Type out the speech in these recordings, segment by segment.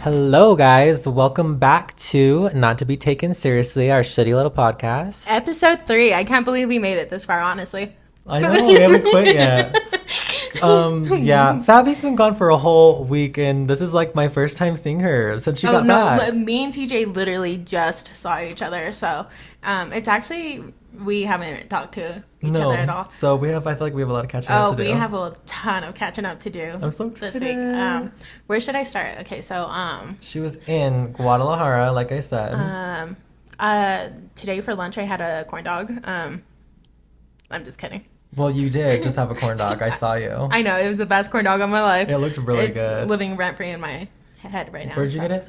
Hello, guys. Welcome back to Not to Be Taken Seriously, our shitty little podcast. Episode 3. I can't believe we made it this far, honestly. I know, we haven't quit yet. Yeah, Fabi's been gone for a whole week, and this is like my first time seeing her since she got back. Me and TJ literally just saw each other, so it's actually, we haven't talked to each other at all. So I feel like we have a lot of catching up to do. We have a ton of catching up to do. I'm so excited. This week. Where should I start? Okay, so she was in Guadalajara, like I said. Today for lunch I had a corn dog. I'm just kidding. Well, you did just have a corn dog. I saw you. I know, it was the best corn dog of my life. It looked really good. It's living rent-free in my head right now. Where'd you get it?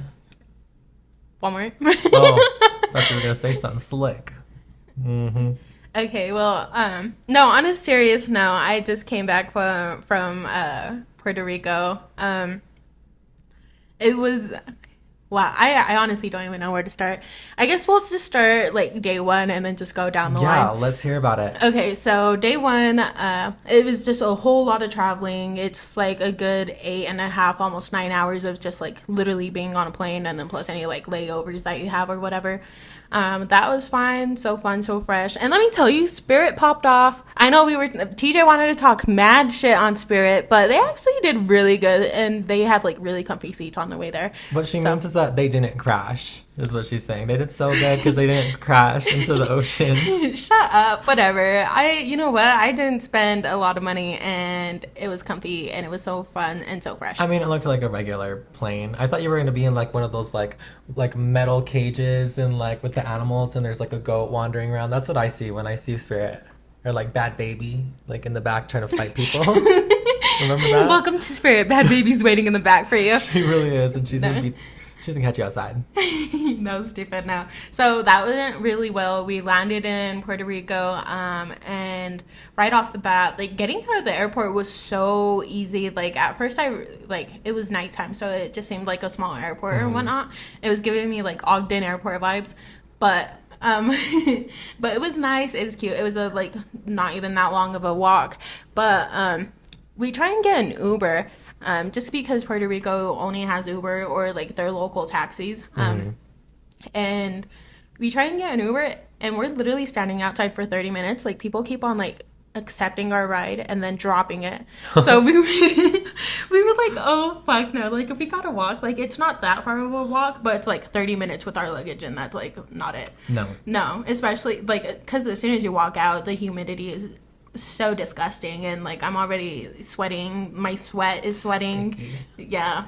Walmart. Oh, I thought you were going to say something slick. Mm-hmm. Okay, well, no, on a serious note, I just came back from Puerto Rico. It was... Wow, I honestly don't even know where to start. I guess we'll just start like day one and then just go down the line. Yeah, let's hear about it. Okay, so day one, it was just a whole lot of traveling. It's like a good 8.5, almost 9 hours of just like literally being on a plane, and then plus any like layovers that you have or whatever. That was fine, so fun, so fresh. And let me tell you, Spirit popped off. I know TJ wanted to talk mad shit on Spirit, but they actually did really good, and they had like really comfy seats on the way there. What she means is that they didn't crash, is what she's saying. They did so good because they didn't crash into the ocean. Shut up, whatever. You know what? I didn't spend a lot of money, and it was comfy, and it was so fun and so fresh. I mean, it looked like a regular plane. I thought you were going to be in like one of those like metal cages and like with the animals, and there's like a goat wandering around. That's what I see when I see Spirit. Or like Bad Baby, like in the back trying to fight people. Remember that? Welcome to Spirit. Bad Baby's waiting in the back for you. She really is, and she's gonna catch you outside. No, stupid, no. So that went really well. We landed in Puerto Rico, and right off the bat, like getting out of the airport was so easy. Like at first it was nighttime, so it just seemed like a small airport and whatnot. It was giving me like Ogden airport vibes, but but it was nice. It was cute. It was not even that long of a walk, but we try and get an Uber. Just because Puerto Rico only has Uber or like their local taxis. And we try and get an Uber, and we're literally standing outside for 30 minutes. Like people keep on like accepting our ride and then dropping it. So we were like, oh fuck no. Like if we gotta walk, like it's not that far of a walk, but it's like 30 minutes with our luggage, and that's like not it. No, especially like because as soon as you walk out, the humidity is so disgusting, and like I'm already sweating. My sweat is sweating. Sticky. Yeah.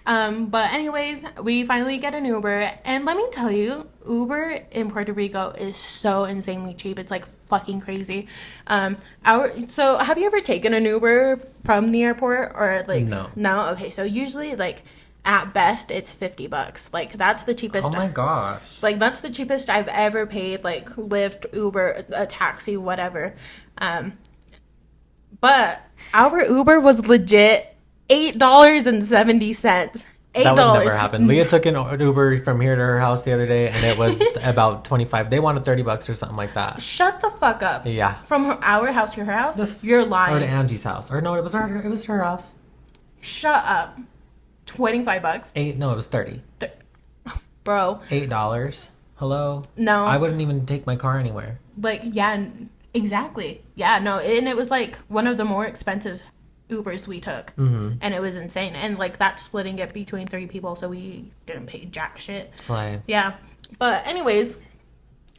But anyways, we finally get an Uber, and let me tell you, Uber in Puerto Rico is so insanely cheap. It's like fucking crazy. So have you ever taken an Uber from the airport or like no? Okay, so usually like at best it's $50. Like that's the cheapest. Oh my gosh. Like that's the cheapest I've ever paid, like Lyft, Uber, a taxi, whatever. But our Uber was legit $8.70. $8. That would never happen. Leah took an Uber from here to her house the other day, and it was about $25. They wanted $30 or something like that. Shut the fuck up. Yeah. From our house to her house? You're lying. Or to Angie's house. Or no, it was her house. Shut up. $25. No, it was 30. Bro. $8. Hello? No. I wouldn't even take my car anywhere. Like, yeah, exactly. Yeah, no, and it was like one of the more expensive Ubers we took. And it was insane. And like that's splitting it between 3 people, so we didn't pay jack shit. Slay. Yeah. But anyways,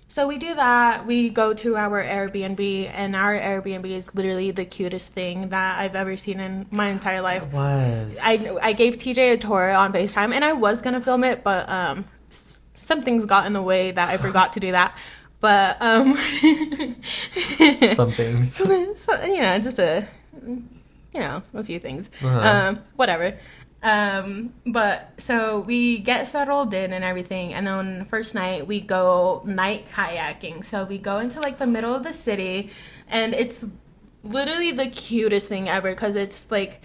so we do that. We go to our Airbnb, and our Airbnb is literally the cutest thing that I've ever seen in my entire life. It was. I gave TJ a tour on FaceTime, and I was gonna film it, but some things got in the way that I forgot to do that. But some things. So just a few things. Whatever. But so we get settled in and everything, and then the first night we go night kayaking. So we go into like the middle of the city, and it's literally the cutest thing ever, because it's like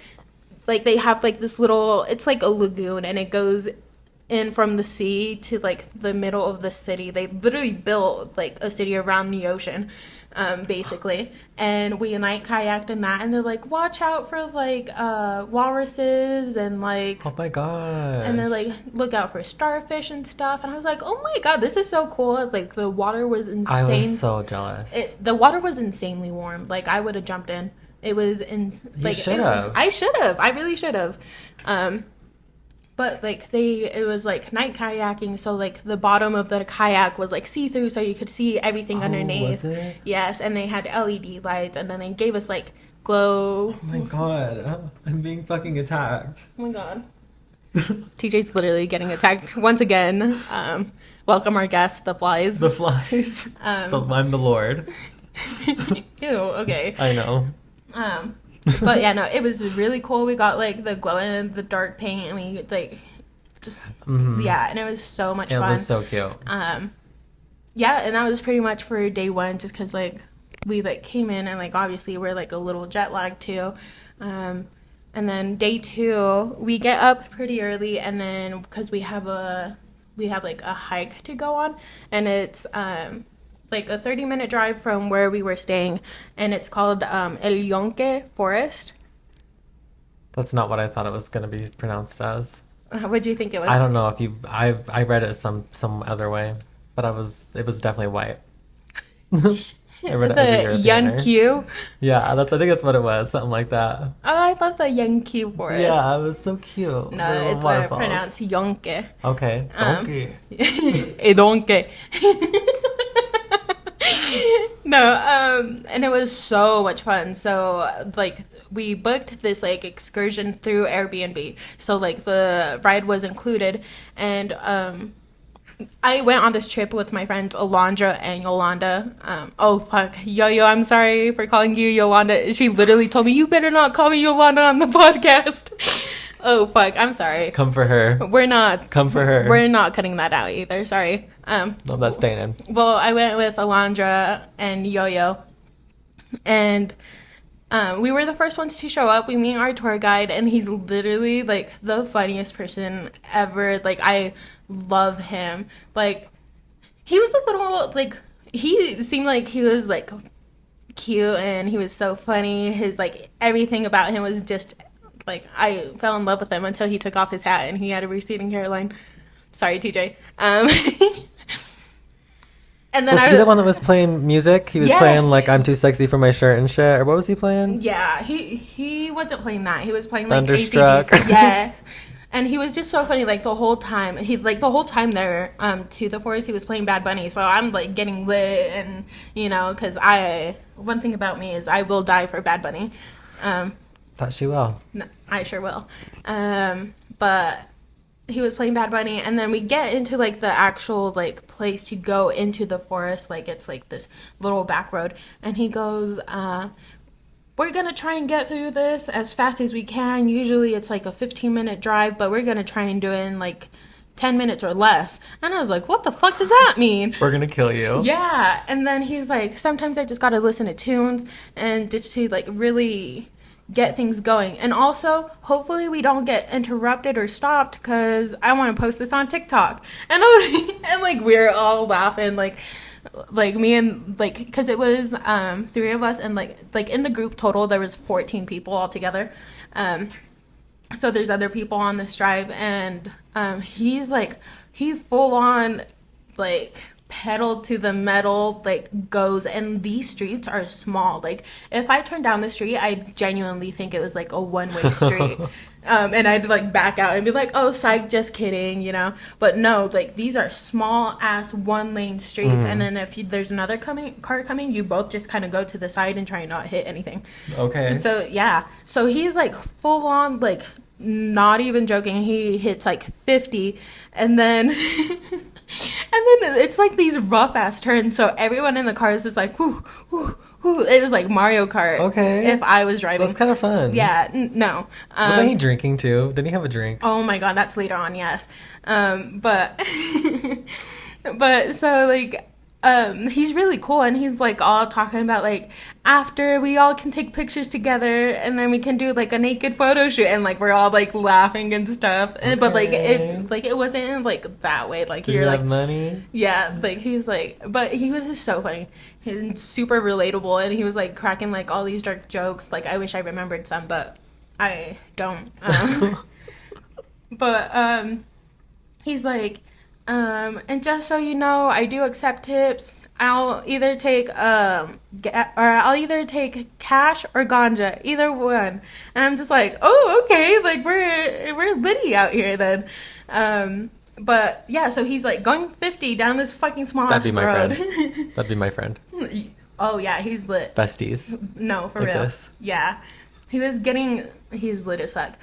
they have like this little, it's like a lagoon, and it goes in from the sea to like the middle of the city. They literally built like a city around the ocean. basically. And we night kayaked in that, and they're like, watch out for like walruses and like, Oh my god. and they're like, look out for starfish and stuff. And I was like, oh my god, this is so cool. It's like the water was insane. I was so jealous. The water was insanely warm. Like I would have jumped in. It was like, you should have. I should have. I really should have. But like it was like night kayaking, so like the bottom of the kayak was like see through, so you could see everything underneath. Was it? Yes, and they had LED lights, and then they gave us like glow. Oh my god. I'm being fucking attacked. Oh my god. TJ's literally getting attacked once again. Welcome our guests, the flies. The flies. I'm the Lord. Ew. Okay. I know. But yeah, no, it was really cool. We got like the glow in the dark paint, and we like just yeah, and it was so much fun. It was so cute. Yeah, and that was pretty much for day one, just because like we like came in and like obviously we're like a little jet lagged too. And then day two we get up pretty early, and then because we have like a hike to go on, and it's like a 30-minute drive from where we were staying, and it's called El Yonque Forest. That's not what I thought it was going to be pronounced as. What do you think it was? I don't know if you. I read it some other way, but it was definitely white. I read it as a Europeaner. Yonque. Yeah, I think that's what it was, something like that. Oh, I love the Yonque Forest. Yeah, it was so cute. No, it's pronounced Yonque. Okay, donkey. A donkey. No, and it was so much fun. So like we booked this like excursion through Airbnb, so like the ride was included, and I went on this trip with my friends Alondra and Yolanda. Oh fuck, Yo, I'm sorry for calling you Yolanda. She literally told me, you better not call me Yolanda on the podcast. Oh fuck, I'm sorry. Come for her. We're not. Come for her. We're not cutting that out either. Sorry. No, that's staying in. Well, I went with Alondra and Yo-Yo, and we were the first ones to show up. We meet our tour guide, and he's literally like the funniest person ever. Like I love him. Like he was a little like he seemed like he was like cute, and he was so funny. His like everything about him was just like I fell in love with him until he took off his hat and he had a receding hairline. Sorry, TJ. And then was he the one that was playing music? He was Yes. playing like "I'm Too Sexy for My Shirt" and shit. Or what was he playing? Yeah, he wasn't playing that. He was playing like Thunderstruck. AC/DC. Yes. And he was just so funny, like the whole time. The whole time there, to the forest, he was playing Bad Bunny. So I'm like getting lit, and you know, because one thing about me is I will die for Bad Bunny. Thought she will. No, I sure will. But he was playing Bad Bunny, and then we get into like the actual like place to go into the forest. Like it's like this little back road, and he goes, we're gonna try and get through this as fast as we can. Usually it's like a 15-minute drive, but we're gonna try and do it in like 10 minutes or less. And I was like, what the fuck does that mean? We're gonna kill you. Yeah. And then he's like, sometimes I just gotta listen to tunes and just to like really get things going. And also, hopefully we don't get interrupted or stopped, because I want to post this on TikTok. And and like we're all laughing, like me and like, because it was 3 of us, and like in the group total there was 14 people altogether. So there's other people on this drive, and he's like, he full on like pedal to the metal like goes, and these streets are small. Like if I turn down the street, I genuinely think it was like a one-way street. And I'd like back out and be like, oh psych, just kidding, you know. But no, like these are small ass 1-lane streets, and then if there's another car coming, you both just kind of go to the side and try and not hit anything. Okay. So yeah, so he's like full on, like not even joking, he hits like 50, and then and then it's like these rough ass turns, so everyone in the car is just like whoo, whoo, whoo. It was like Mario Kart. Okay. If I was driving. That's kind of fun. Yeah, no. Wasn't he drinking too? Did he have a drink? Oh my god, that's later on, yes. But but so like he's really cool, and he's like all talking about like after we all can take pictures together and then we can do like a naked photo shoot, and like we're all like laughing and stuff. And but like it wasn't like that way. Like Do you're you like have money? yeah, like he's like, but he was just so funny. He's super relatable, and he was like cracking like all these dark jokes. Like I wish I remembered some, but I don't. But he's like, and just so you know, I do accept tips. I'll either take I'll either take cash or ganja, either one. And I'm just like, oh, okay, like we're litty out here then. But yeah, so he's like going 50 down this fucking small That'd be my road. friend. That'd be my friend. Oh yeah, he's lit. Besties. No, for Like real. this? Yeah. He's lit as fuck.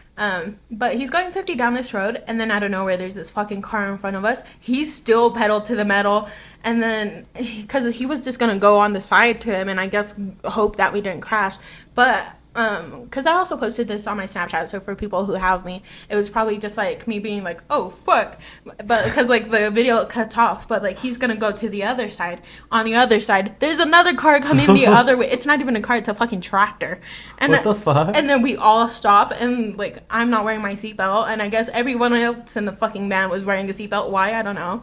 But he's going 50 down this road, and then out of nowhere, there's this fucking car in front of us. He's still pedaled to the metal, and then, because he was just gonna go on the side to him, and I guess hope that we didn't crash. But, because I also posted this on my Snapchat, so for people who have me, it was probably just like me being like, oh fuck, but because like the video cut off, but like he's gonna go to the other side. On the other side, there's another car coming the other way. It's not even a car, it's a fucking tractor. And What the fuck? And then we all stop, and like I'm not wearing my seatbelt, and I guess everyone else in the fucking van was wearing a seatbelt. Why? I don't know.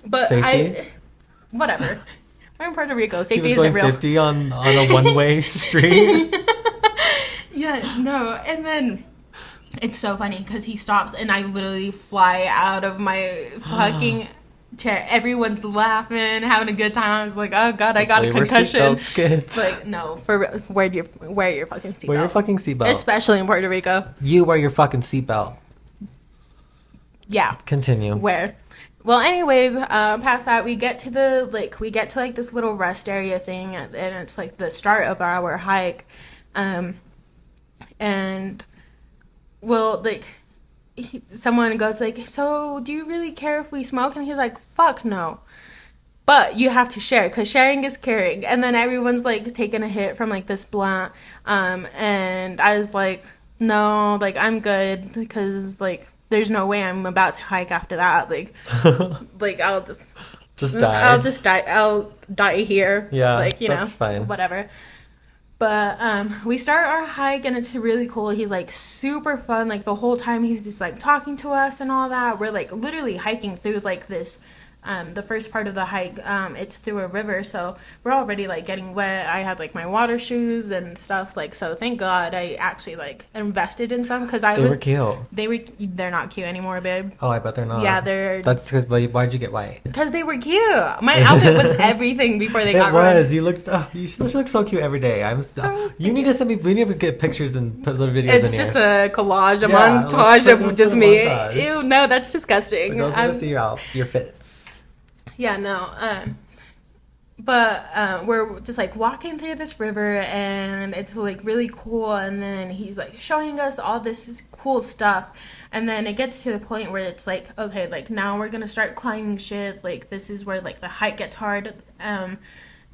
But Safety? Whatever. We're in Puerto Rico. He Safety was isn't going real. 50 on a one-way street. Yeah, no, and then it's so funny because he stops and I literally fly out of my fucking chair. Everyone's laughing, having a good time. I was like, oh god, I got a concussion. Kids. Like, no, wear your fucking seatbelt. Wear your fucking seatbelt. Especially in Puerto Rico. You wear your fucking seatbelt. Yeah. Continue. Where? Well, anyways, past that, we get to this little rest area thing, and it's like the start of our hike. And well, like someone goes like, so do you really care if we smoke? And he's like, fuck no, but you have to share because sharing is caring. And then everyone's like taking a hit from like this blunt, and I was like, no, like I'm good because like there's no way I'm about to hike after that. Like like I'll just die. I'll die here. Yeah, like that's fine. Whatever. But we start our hike, and it's really cool. He's like super fun. Like the whole time he's just like talking to us and all that. We're like literally hiking through like this. The first part of the hike, it's through a river, so we're already like getting wet. I had like my water shoes and stuff, like, so thank God I actually like invested in some because They were cute. They're not cute anymore, babe. Oh, I bet they're not. Yeah, they're. That's because why'd you get white? Because they were cute. My outfit was everything before they got It was. run. You looked. You look so cute every day. You need to send me. We need to get pictures and put little videos. It's in just here. a collage, a Yeah, montage let's of just put a me. montage. Ew, no, that's disgusting. The girls want to see your fits. Yeah, no. But we're just like walking through this river, and it's like really cool. And then he's like showing us all this cool stuff. And then it gets to the point where it's like, okay, like now we're gonna start climbing shit. Like this is where like the hike gets hard. And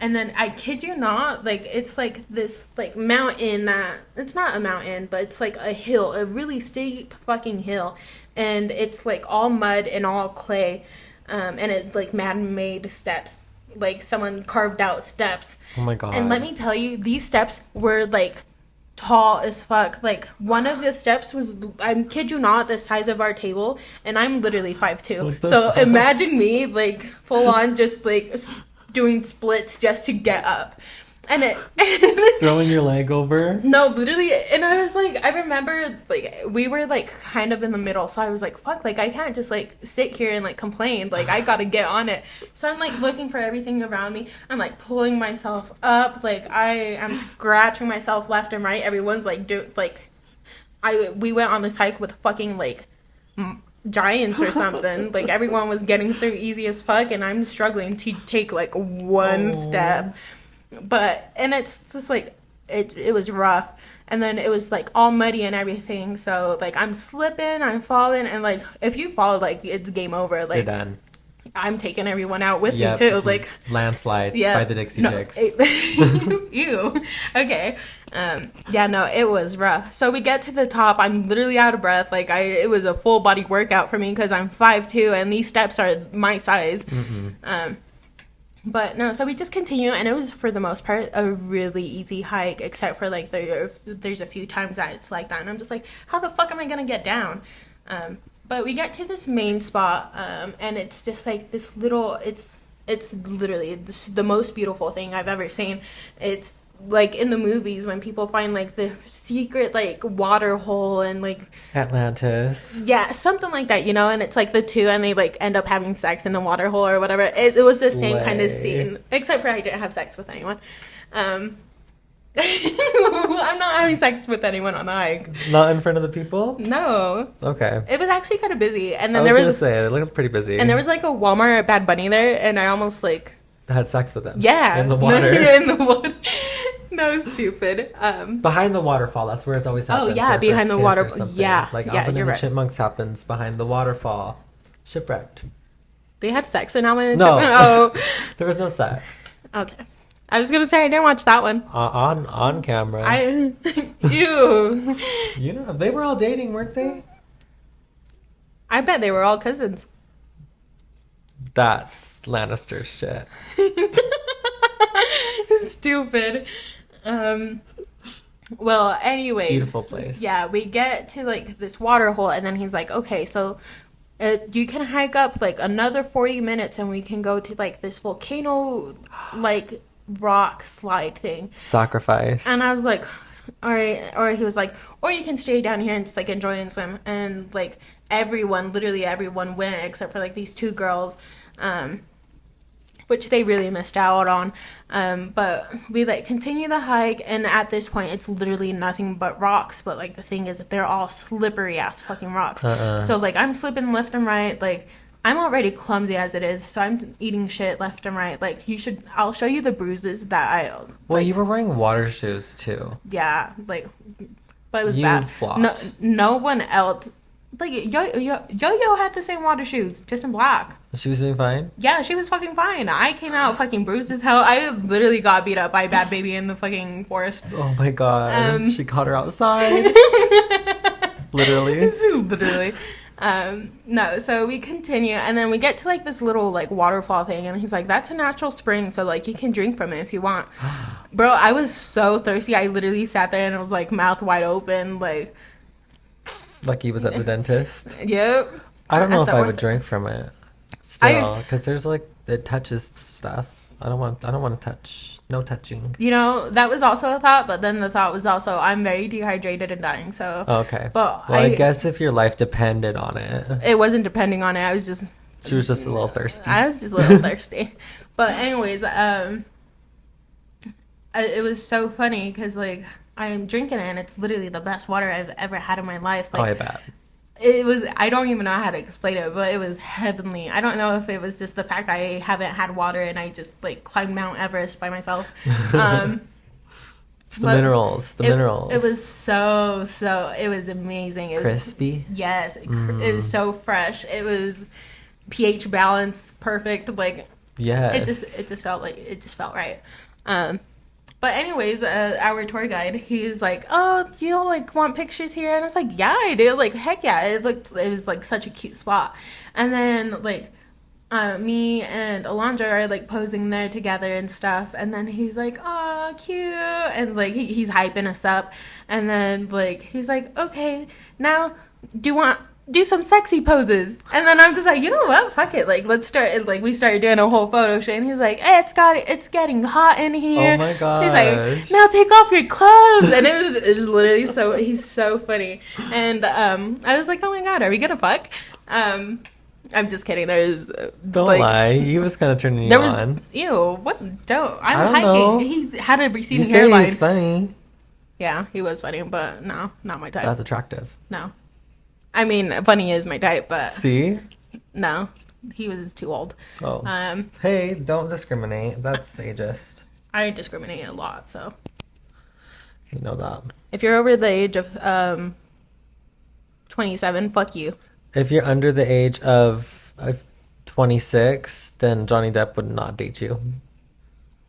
then I kid you not, like it's like this like mountain that it's not a mountain, but it's like a hill, a really steep fucking hill, and it's like all mud and all clay. And it's like man-made steps, like someone carved out steps. Oh my god! And let me tell you, these steps were like tall as fuck. Like one of the steps was, I kid you not, the size of our table, and I'm literally 5'2". So fuck? imagine me like full on just like doing splits just to get up. And it throwing your leg over. No, literally, and I was like, I remember like we were like kind of in the middle, so I was like, fuck, like I can't just like sit here and like complain, like I gotta get on it. So I'm like looking for everything around me. I'm like pulling myself up, like I am scratching myself left and right. Everyone's like we went on this hike with fucking like giants or something. Like everyone was getting through easy as fuck, and I'm struggling to take like one step. But and it's just like it was rough, and then it was like all muddy and everything, so like I'm slipping, I'm falling, and like if you fall, like it's game over. Like you're done. I'm taking everyone out with me too, like landslide by the Dixie Chicks. Ew. Okay. Yeah, no, it was rough. So we get to the top. I'm literally out of breath. Like it was a full body workout for me because I'm 5'2", and these steps are my size. But no, so we just continue, and it was for the most part a really easy hike, except for like there's a few times that it's like that, and I'm just like, how the fuck am I gonna get down? But we get to this main spot, and it's just like this little. It's literally the most beautiful thing I've ever seen. It's like in the movies when people find like the secret like water hole and like Atlantis. Yeah, something like that, you know, and it's like the two and they like end up having sex in the water hole or whatever. It was the same kind of scene, except for I didn't have sex with anyone. I'm not having sex with anyone on the hike. Not in front of the people? No. Okay. It was actually kind of busy, and then I was gonna say it looked pretty busy. And there was like a Walmart at Bad Bunny there, and I almost like had sex with them. Yeah. In the water. In the water. No, stupid. Behind the waterfall, that's where it always happens. Oh yeah, behind the waterfall. Yeah. Like yeah, Alvin and the right. Chipmunks happens behind the waterfall. Shipwrecked. They had sex in Alvin and No. Chipmunks? Oh. There was no sex. Okay. I was gonna say I didn't watch that one. On camera. Ew. You know, they were all dating, weren't they? I bet they were all cousins. That's Lannister shit. Stupid. Well, anyways. Beautiful place. Yeah, we get to like this water hole, and then he's like, okay, so you can hike up like another 40 minutes and we can go to like this volcano like rock slide thing. Sacrifice. And I was like, all right. Or he was like, or you can stay down here and just like enjoy and swim. And like literally everyone went except for like these two girls, which they really missed out on. But we like continue the hike, and at this point it's literally nothing but rocks. But like the thing is that they're all slippery ass fucking rocks. So like I'm slipping left and right. Like I'm already clumsy as it is, so I'm eating shit left and right. Like I'll show you the bruises that I. Well, you were wearing water shoes too. Yeah, like, but it was You bad. flopped. No one else. Like Yo had the same water shoes, just in black. She was doing fine? Yeah, she was fucking fine. I came out fucking bruised as hell. I literally got beat up by a bad baby in the fucking forest. Oh my god. She caught her outside. Literally. Literally. No, so we continue, and then we get to like this little like waterfall thing, and he's like, that's a natural spring, so like you can drink from it if you want. Bro, I was so thirsty. I literally sat there and I was like mouth wide open, like he was at the dentist. Yep. I don't know if I would drink from it still, because there's like it touches stuff. I don't want to touch. No touching. You know, that was also a thought, but then the thought was also I'm very dehydrated and dying, so okay. But well, I guess if your life depended on it. It wasn't depending on it. She was just a little thirsty. I was just a little thirsty. But anyways, it was so funny because like I am drinking it, and it's literally the best water I've ever had in my life. Like, oh, I bet. It was, I don't even know how to explain it, but it was heavenly. I don't know if it was just the fact I haven't had water and I just like climbed Mount Everest by myself. It's the minerals. It was so, it was amazing. It crispy. Was, yes. It was so fresh. It was pH balance perfect. Like, yes. It just felt right. But anyways, our tour guide, he was like, oh, you don't like want pictures here? And I was like, yeah, I do. Like, heck yeah. It was like such a cute spot. And then like me and Alondra are like posing there together and stuff. And then he's like, oh, cute. And like he's hyping us up. And then like he's like, okay, now do you want do some sexy poses? And then I'm just like, you know what, fuck it, like let's start. Like we started doing a whole photo shoot, and he's like, hey, it's getting hot in here. Oh my god. He's like, now take off your clothes. And it was literally so, he's so funny. And I was like, oh my god, are we gonna fuck? I'm just kidding. There's don't like, lie, he was kind of turning you there was on. Ew, what? Don't. I'm I don't hiking know. He's had a receding you hairline. He's funny. Yeah, he was funny, but no, not my type. That's attractive. No, I mean, funny is my type, but see, no, he was too old. Oh, hey, don't discriminate. That's ageist. I discriminate a lot, so you know that. If you're over the age of 27, fuck you. If you're under the age of 26, then Johnny Depp would not date you.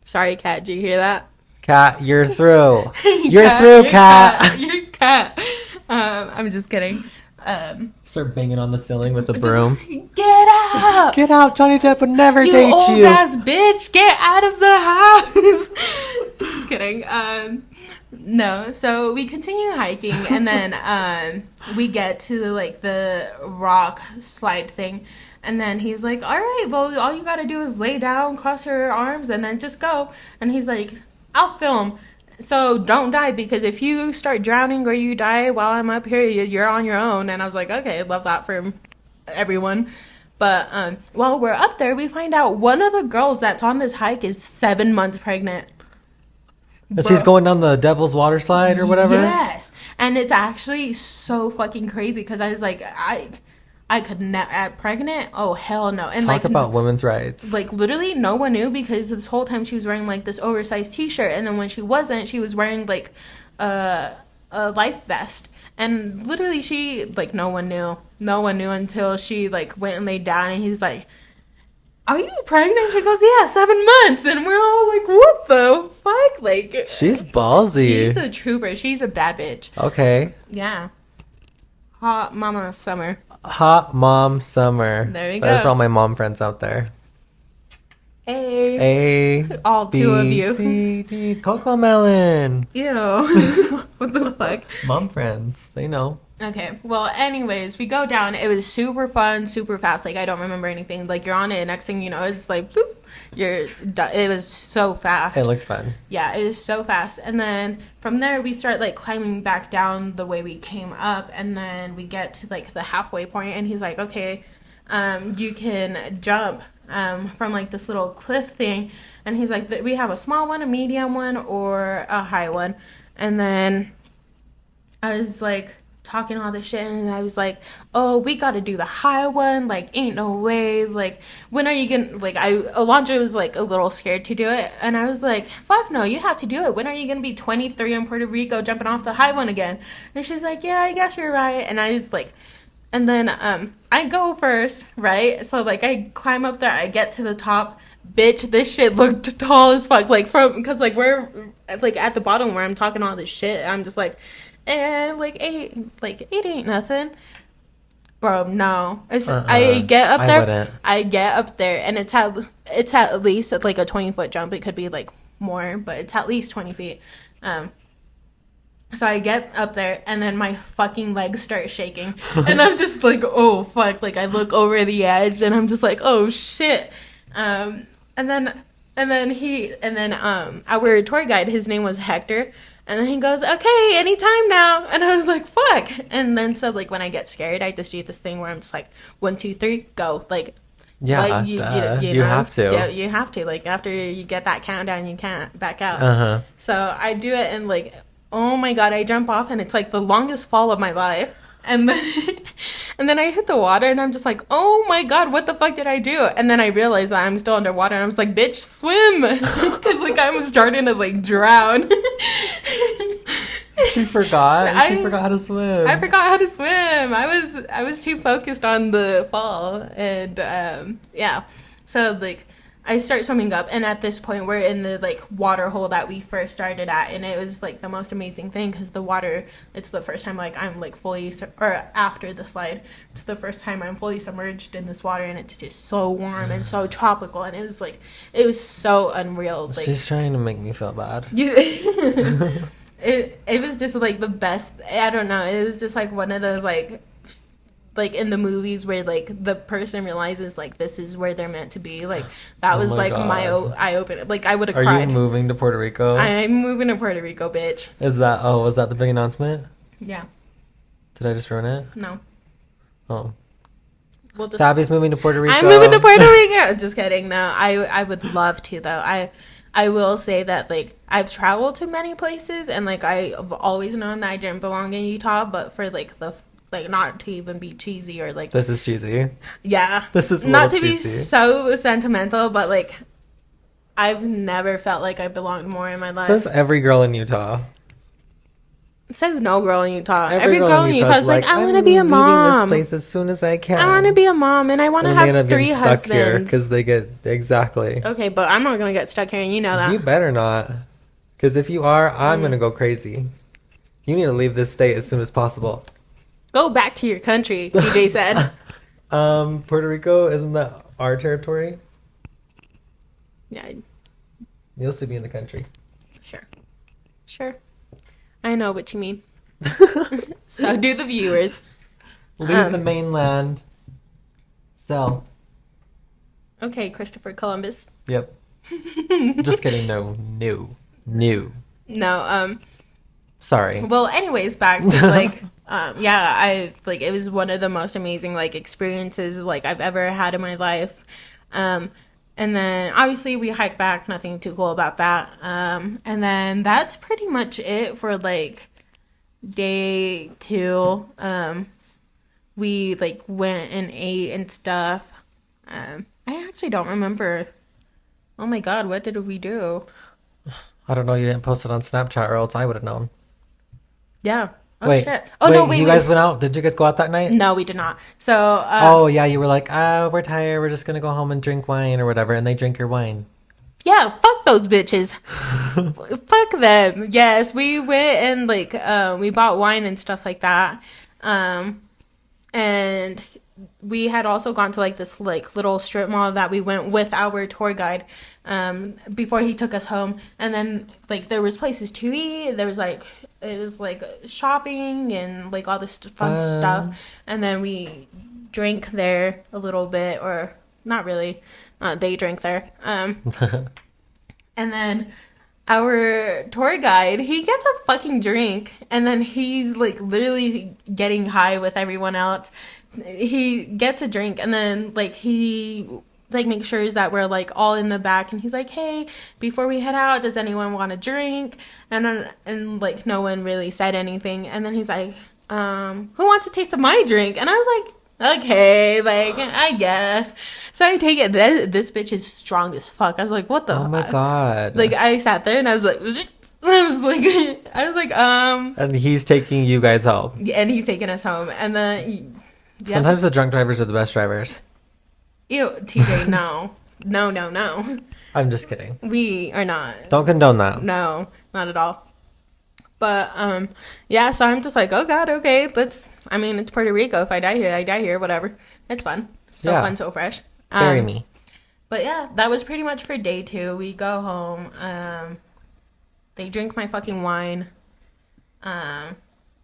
Sorry, Kat. Did you hear that? Kat, you're through. You're through, Kat. You're Kat. I'm just kidding. Start banging on the ceiling with the broom. Get out. Get out. Johnny Depp would never You date old you. ass bitch, get out of the house. Just kidding. No, so we continue hiking, and then we get to like the rock slide thing, and then he's like, all right, well, all you gotta do is lay down, cross your arms, and then just go. And he's like, I'll film, so don't die, because if you start drowning or you die while I'm up here, you're on your own. And I was like, okay, love that for everyone. But while we're up there, we find out one of the girls that's on this hike is 7 months pregnant. And she's going down the Devil's Water Slide or whatever? Yes. And it's actually so fucking crazy, because I was like, I could never, pregnant? Oh, hell no. And Talk about women's rights. Like, literally, no one knew, because this whole time she was wearing, like, this oversized t-shirt. And then when she wasn't, she was wearing, like, a life vest. And literally, she, like, no one knew. No one knew until she, like, went and laid down. And he's like, are you pregnant? She goes, yeah, 7 months. And we're all like, what the fuck? Like, she's ballsy. She's a trooper. She's a bad bitch. Okay. Yeah. Hot mama summer. Hot mom summer. There you go. That's for all my mom friends out there. Hey. A. All two of you. C, D. Cocoa melon. Ew. What the fuck? Mom friends. They know. Okay. Well, anyways, we go down. It was super fun, super fast. Like, I don't remember anything. Like, you're on it, and next thing you know, it's like, boop. You're done. It was so fast. It looked fun. Yeah, it was so fast. And then from there, we start, like, climbing back down the way we came up. And then we get to, like, the halfway point, and he's like, okay, you can jump from, like, this little cliff thing. And he's like, we have a small one, a medium one, or a high one. And then I was, like, talking all this shit, and I was like, oh, we gotta do the high one, like, ain't no way, like, when are you gonna, like, Alondra was, like, a little scared to do it, and I was like, fuck no, you have to do it. When are you gonna be 23 in Puerto Rico jumping off the high one again? And she's like, yeah, I guess you're right. And I was like, and then I go first, right? So, like, I climb up there, I get to the top. Bitch, this shit looked tall as fuck, like, because, like, we're, like, at the bottom where I'm talking all this shit, I'm just like, like eight ain't nothing, bro. No, I get up there. I get up there, and it's at least like a 20-foot jump. It could be like more, but it's at least 20 feet. So I get up there, and then my fucking legs start shaking, and I'm just like, oh fuck! Like, I look over the edge, and I'm just like, oh shit. And then our tour guide, his name was Hector. And then he goes, okay, anytime now. And I was like, fuck. And then so, like, when I get scared, I just do this thing where I'm just like, 1, 2, 3, go. Like, yeah, like, you know, have to. Yeah, you have to. Like, after you get that countdown, you can't back out. Uh-huh. So I do it, and, like, oh my God, I jump off, and it's, like, the longest fall of my life. And then, and then I hit the water, and I'm just like, oh my God, what the fuck did I do? And then I realized that I'm still underwater, and I was like, bitch, swim. Because, like, I'm starting to, like, drown. She forgot. She forgot how to swim. I forgot how to swim. I was too focused on the fall. And, yeah. So, like, I start swimming up, and at this point, we're in the, like, water hole that we first started at, and it was, like, the most amazing thing, because the water, it's the first time, like, I'm, like, fully, or after the slide, it's the first time I'm fully submerged in this water, and it's just so warm and so tropical, and it was, like, it was so unreal. Like, she's trying to make me feel bad. It was just, like, the best, I don't know, it was just, like, one of those, like in the movies where, like, the person realizes, like, this is where they're meant to be. Like, that was, like, God. My eye-opener. Like, I would have cried. Are you moving to Puerto Rico? I'm moving to Puerto Rico, bitch. Was that the big announcement? Yeah. Did I just ruin it? No. Oh. We'll just, Fabi's moving to Puerto Rico. I'm moving to Puerto Rico. Just kidding. No, I would love to, though. I will say that, like, I've traveled to many places, and, like, I've always known that I didn't belong in Utah, but for, like, not to even be cheesy or, like... This is cheesy. Yeah. This is not to cheesy. be so sentimental, but, like, I've never felt like I belonged more in my life. Says every girl in Utah. It says no girl in Utah. Every girl in Utah is like, I want to be a mom. mom. I'm leaving this place as soon as I can. I want to be a mom, and I want to have 3 husbands. Because they get... Exactly. Okay, but I'm not going to get stuck here, and you know that. You better not. Because if you are, I'm going to go crazy. You need to leave this state as soon as possible. Go back to your country, TJ said. Puerto Rico, isn't that our territory? Yeah, You'll still be in the country. sure. Sure. I know what you mean. So do the viewers. Leave the mainland. Sell. Okay, Christopher Columbus. Yep. Just kidding. No. No, Sorry. well, anyways, back to like, yeah, I like it was one of the most amazing like experiences like I've ever had in my life. And then obviously we hiked back, nothing too cool about that. And then that's pretty much it for like day 2. We like went and ate and stuff. I actually don't remember. Oh my God, what did we do? I don't know. You didn't post it on Snapchat, or else I would have known. Yeah. Oh wait, shit. Oh no, wait. You guys went out? Did you guys go out that night? No, we did not. So. Oh yeah, you were like, we're tired. We're just gonna go home and drink wine or whatever, and they drink your wine. Yeah, fuck those bitches. Fuck them. Yes, we went and like we bought wine and stuff like that. And we had also gone to like this like little strip mall that we went with our tour guide before he took us home. And then like there was places to eat. There was like it was like shopping and like all this fun stuff. And then we drank there a little bit, or not really. They drank there. And then our tour guide, he gets a fucking drink, and then he's like literally getting high with everyone else. He gets a drink, and then like he like makes sure that we're like all in the back, and he's like, "Hey, before we head out, does anyone want a drink?" And like no one really said anything, and then he's like, "Who wants a taste of my drink?" And I was like, okay, like, I guess. So I take it. This bitch is strong as fuck. I was like, what the? Oh my God. Like, I sat there and I was like, And he's taking you guys home. and he's taking us home. And then, yeah. Sometimes the drunk drivers are the best drivers. Ew, TJ, no. No. I'm just kidding. We are not. Don't condone that. No, not at all. But, yeah, so I'm just like, oh God, okay, it's Puerto Rico. If I die here, I die here, whatever. It's fun. So Yeah. fun, so fresh. Bury me. But yeah, that was pretty much for day 2. We go home. They drink my fucking wine.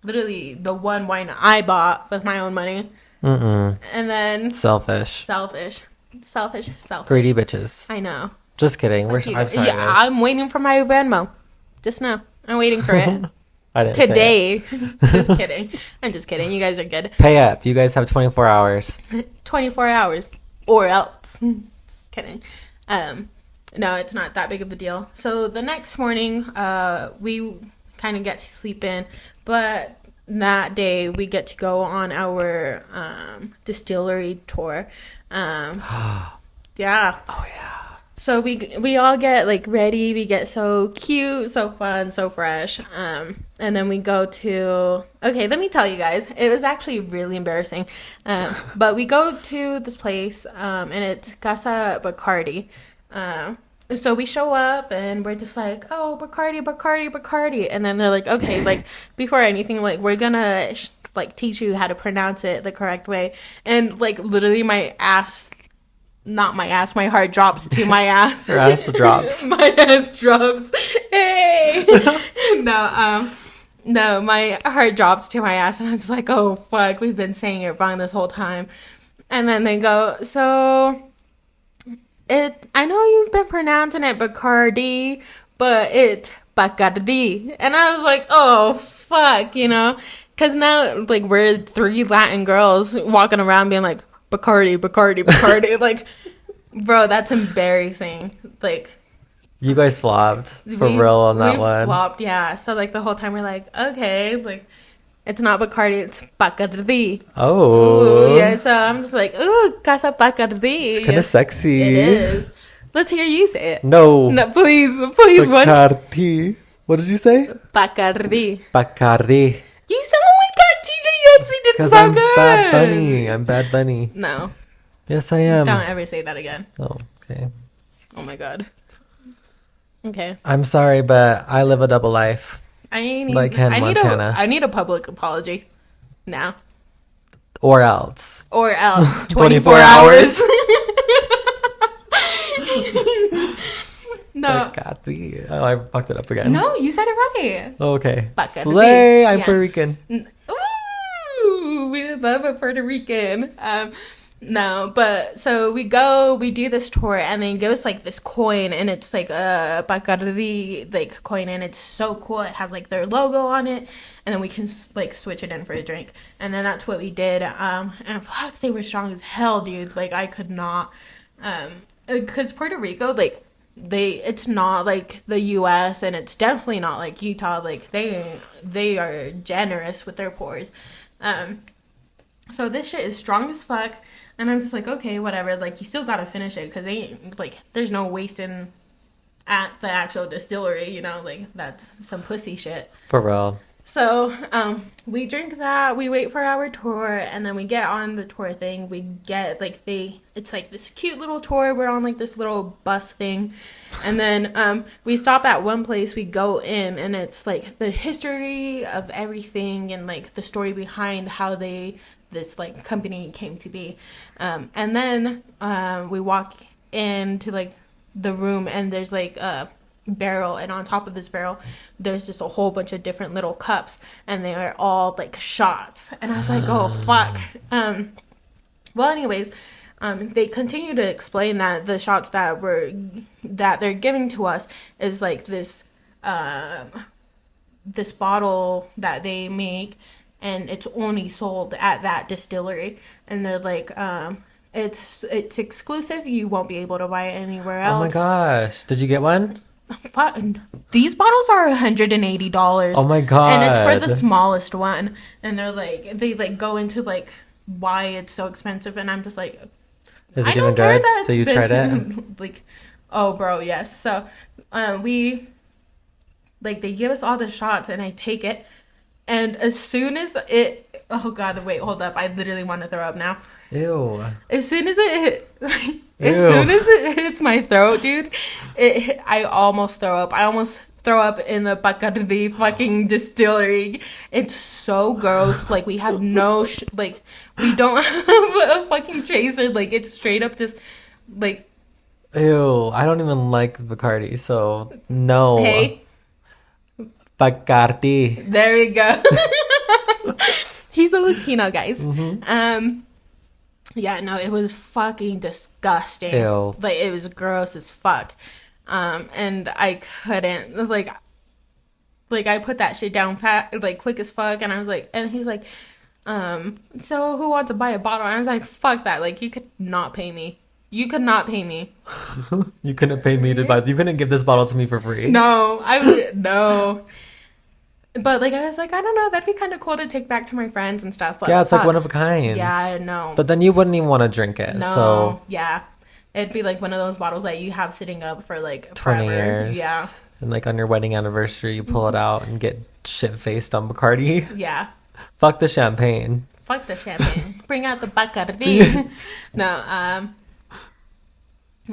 Literally the one wine I bought with my own money. Mm-mm. And then... Selfish. Greedy bitches. I know. Just kidding. I'm sorry, Yeah, guys. I'm waiting for my Venmo. Just now. I'm waiting for it. I didn't say Today. Just kidding. I'm just kidding. You guys are good. Pay up. You guys have 24 hours. 24 hours. Or else. Just kidding. No, it's not that big of a deal. So the next morning, we kind of get to sleep in. But that day, we get to go on our distillery tour. Yeah. Oh, yeah. So we all get like ready. We get so cute, so fun, so fresh. And then we go to, okay, let me tell you guys, it was actually really embarrassing. But we go to this place, and it's Casa Bacardi. So we show up and we're just like, oh, Bacardi. And then they're like, okay, like before anything, like we're gonna like teach you how to pronounce it the correct way. And like literally my heart drops to my ass. Your ass drops. My ass drops. Hey! No, my heart drops to my ass, and I'm just like, oh, fuck, we've been saying it wrong this whole time. And then they go, so, I know you've been pronouncing it Bacardi, but it's Bacardi. And I was like, oh, fuck, you know? Because now, like, we're 3 Latin girls walking around being like, Bacardi. Like, bro, that's embarrassing. Like, you guys flopped for real on that one. Flopped, yeah. So like the whole time we're like, okay, like it's not Bacardi, it's Bacardi. Oh, ooh, yeah. So I'm just like, ooh, Casa Bacardi. It's kind of sexy. It is. Let's hear you say it. No, please, Bacardi. What did you say? Bacardi. You sound like that, TJ. You actually did so I'm good. Bad Bunny. I'm Bad Bunny. No. Yes, I am. Don't ever say that again. Oh, okay. Oh my God. Okay. I'm sorry, but I live a double life. I need Like Hannah Montana. I need a public apology now. Or else. 24 hours. No. Oh, I fucked it up again. No, you said it right. Okay. Bacardí. Slay. I'm Yeah. Puerto Rican. Ooh, we love a Puerto Rican. No, but so we do this tour, and they give us like this coin, and it's like a Bacardi like coin, and it's so cool. It has like their logo on it, and then we can like switch it in for a drink, and then that's what we did. And fuck, they were strong as hell, dude. Like I could not, because Puerto Rico, like it's not like the U.S. and it's definitely not like Utah. Like they are generous with their pours. So this shit is strong as fuck. And I'm just like, okay, whatever. Like, you still gotta finish it because there's no wasting at the actual distillery, you know? Like, that's some pussy shit. For real. So, we drink that, we wait for our tour, and then we get on the tour thing. We get, it's like this cute little tour. We're on, like, this little bus thing. And then, we stop at one place, we go in, and it's, like, the history of everything and, like, the story behind how this like company came to be, and then we walk into like the room, and there's like a barrel, and on top of this barrel there's just a whole bunch of different little cups, and they are all like shots, and I was like, oh fuck. Well, anyways, they continue to explain that the shots that they're giving to us is like this bottle that they make, and it's only sold at that distillery, and they're like, it's exclusive. You won't be able to buy it anywhere else. Oh my gosh! Did you get one? These bottles are $180. Oh my god! And it's for the smallest one, and they go into like why it's so expensive, and I'm just like, is it even good? So you tried it? Like, oh bro, yes. So, they give us all the shots, and I take it. And as soon as it... Oh, God, wait, hold up. I literally want to throw up now. Ew. As soon as it hits my throat, dude, I almost throw up. I almost throw up in the Bacardi fucking distillery. It's so gross. Like, we have no... we don't have a fucking chaser. Like, it's straight up just, like... Ew. I don't even like Bacardi, so no. Hey... Bacardi. There we go. He's a Latino, guys. Mm-hmm. Yeah, no, it was fucking disgusting. Ew. Like, it was gross as fuck. And I couldn't, like, I put that shit down quick as fuck, and I was like, and he's like, so who wants to buy a bottle? And I was like, fuck that. Like, you could not pay me. You could not pay me. You couldn't pay me to buy. You couldn't give this bottle to me for free. No, no. But like I was like, I don't know, that'd be kind of cool to take back to my friends and stuff. But yeah, it's like one of a kind. Yeah, I know. But then you wouldn't even want to drink it. No, so yeah, it'd be like one of those bottles that you have sitting up for like 20 forever. years. Yeah. And like on your wedding anniversary, you pull it out and get shit faced on Bacardi. Yeah. Fuck the champagne. Fuck the champagne. Bring out the Bacardi. No.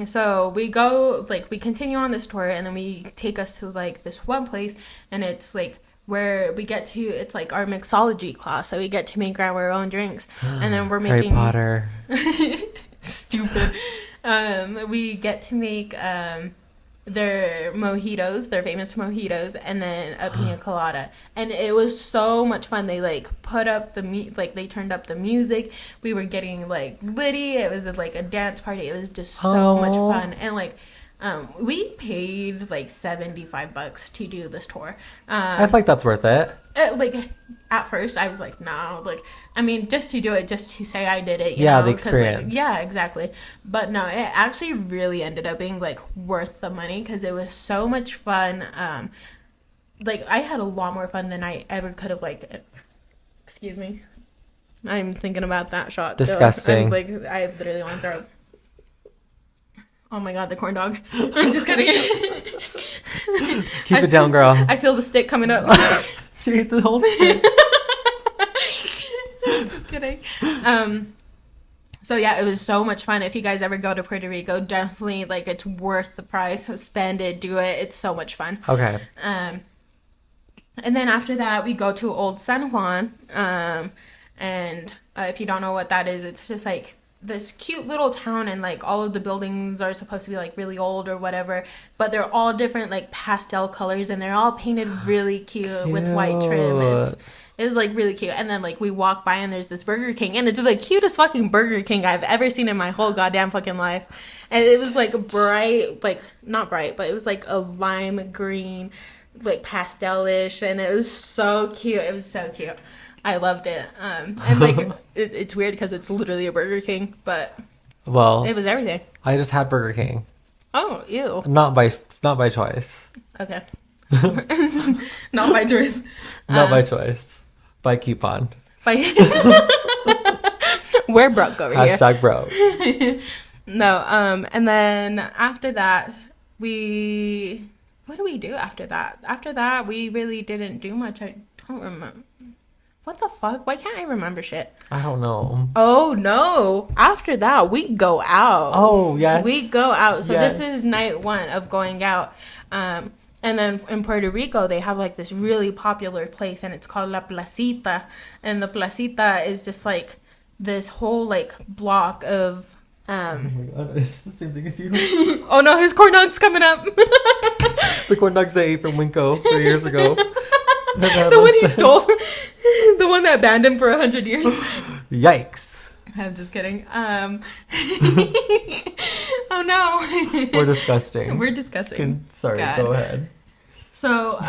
So we go, like, we continue on this tour, and then we take us to like this one place, and it's like where we get to, it's like our mixology class, so we get to make our own drinks, and then we're making Harry Potter. Stupid. We get to make their mojitos, their famous mojitos, and then a pina colada, and it was so much fun. They like put up they turned up the music. We were getting like litty. It was like a dance party. It was just so much fun, and like we paid like $75 to do this tour. I feel like that's worth it. Like at first I was like, no, like, I mean, just to do it, just to say I did it, the experience. Like, yeah, exactly. But no, it actually really ended up being like worth the money because it was so much fun. Like I had a lot more fun than I ever could have. Like, excuse me, I'm thinking about that shot. Disgusting. Like I literally want to throw up. Oh my god, the corn dog. I'm just kidding. Keep it down, girl. I feel the stick coming up. She ate the whole stick. Just kidding. So yeah, it was so much fun. If you guys ever go to Puerto Rico, definitely, like, it's worth the price. So spend it, do it. It's so much fun. Okay. And then after that, we go to Old San Juan. And if you don't know what that is, it's just like this cute little town, and like all of the buildings are supposed to be like really old or whatever, but they're all different like pastel colors, and they're all painted really cute with white trim. And it was like really cute. And then like we walk by and there's this Burger King, and it's the cutest fucking Burger King I've ever seen in my whole goddamn fucking life. And it was like bright, like not bright, but it was like a lime green, like pastel-ish, and it was so cute. It was so cute. I loved it. And like it's weird because it's literally a Burger King, but well, it was everything. I just had Burger King. Oh, ew. Not by choice. Okay. Not by choice. Not by choice. By coupon. By we're broke over here. Hashtag broke. No. And then after that, what do we do after that? After that, we really didn't do much. I don't remember. What the fuck? Why can't I remember shit? I don't know. Oh, no. After that, we go out. Oh, yes. We go out. So yes. This is night 1 of going out. And then in Puerto Rico, they have like this really popular place, and it's called La Placita. And the Placita is just like this whole like block of... oh my god, it's the same thing as you. Oh no, his corn dog's coming up. The corn dogs I ate from Winco 3 years ago. The one he stole. The one that banned him for 100 years. Yikes. I'm just kidding. Oh no. We're disgusting. We're disgusting. Sorry, God. Go ahead. So,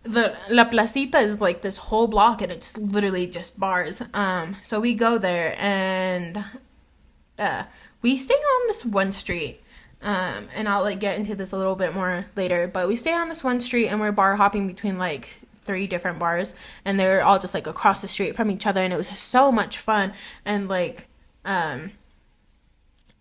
the La Placita is like this whole block, and it's literally just bars. So we go there, and we stay on this one street. And I'll like get into this a little bit more later, but we stay on this one street, and we're bar hopping between like 3 different bars, and they're all just like across the street from each other, and it was so much fun. And like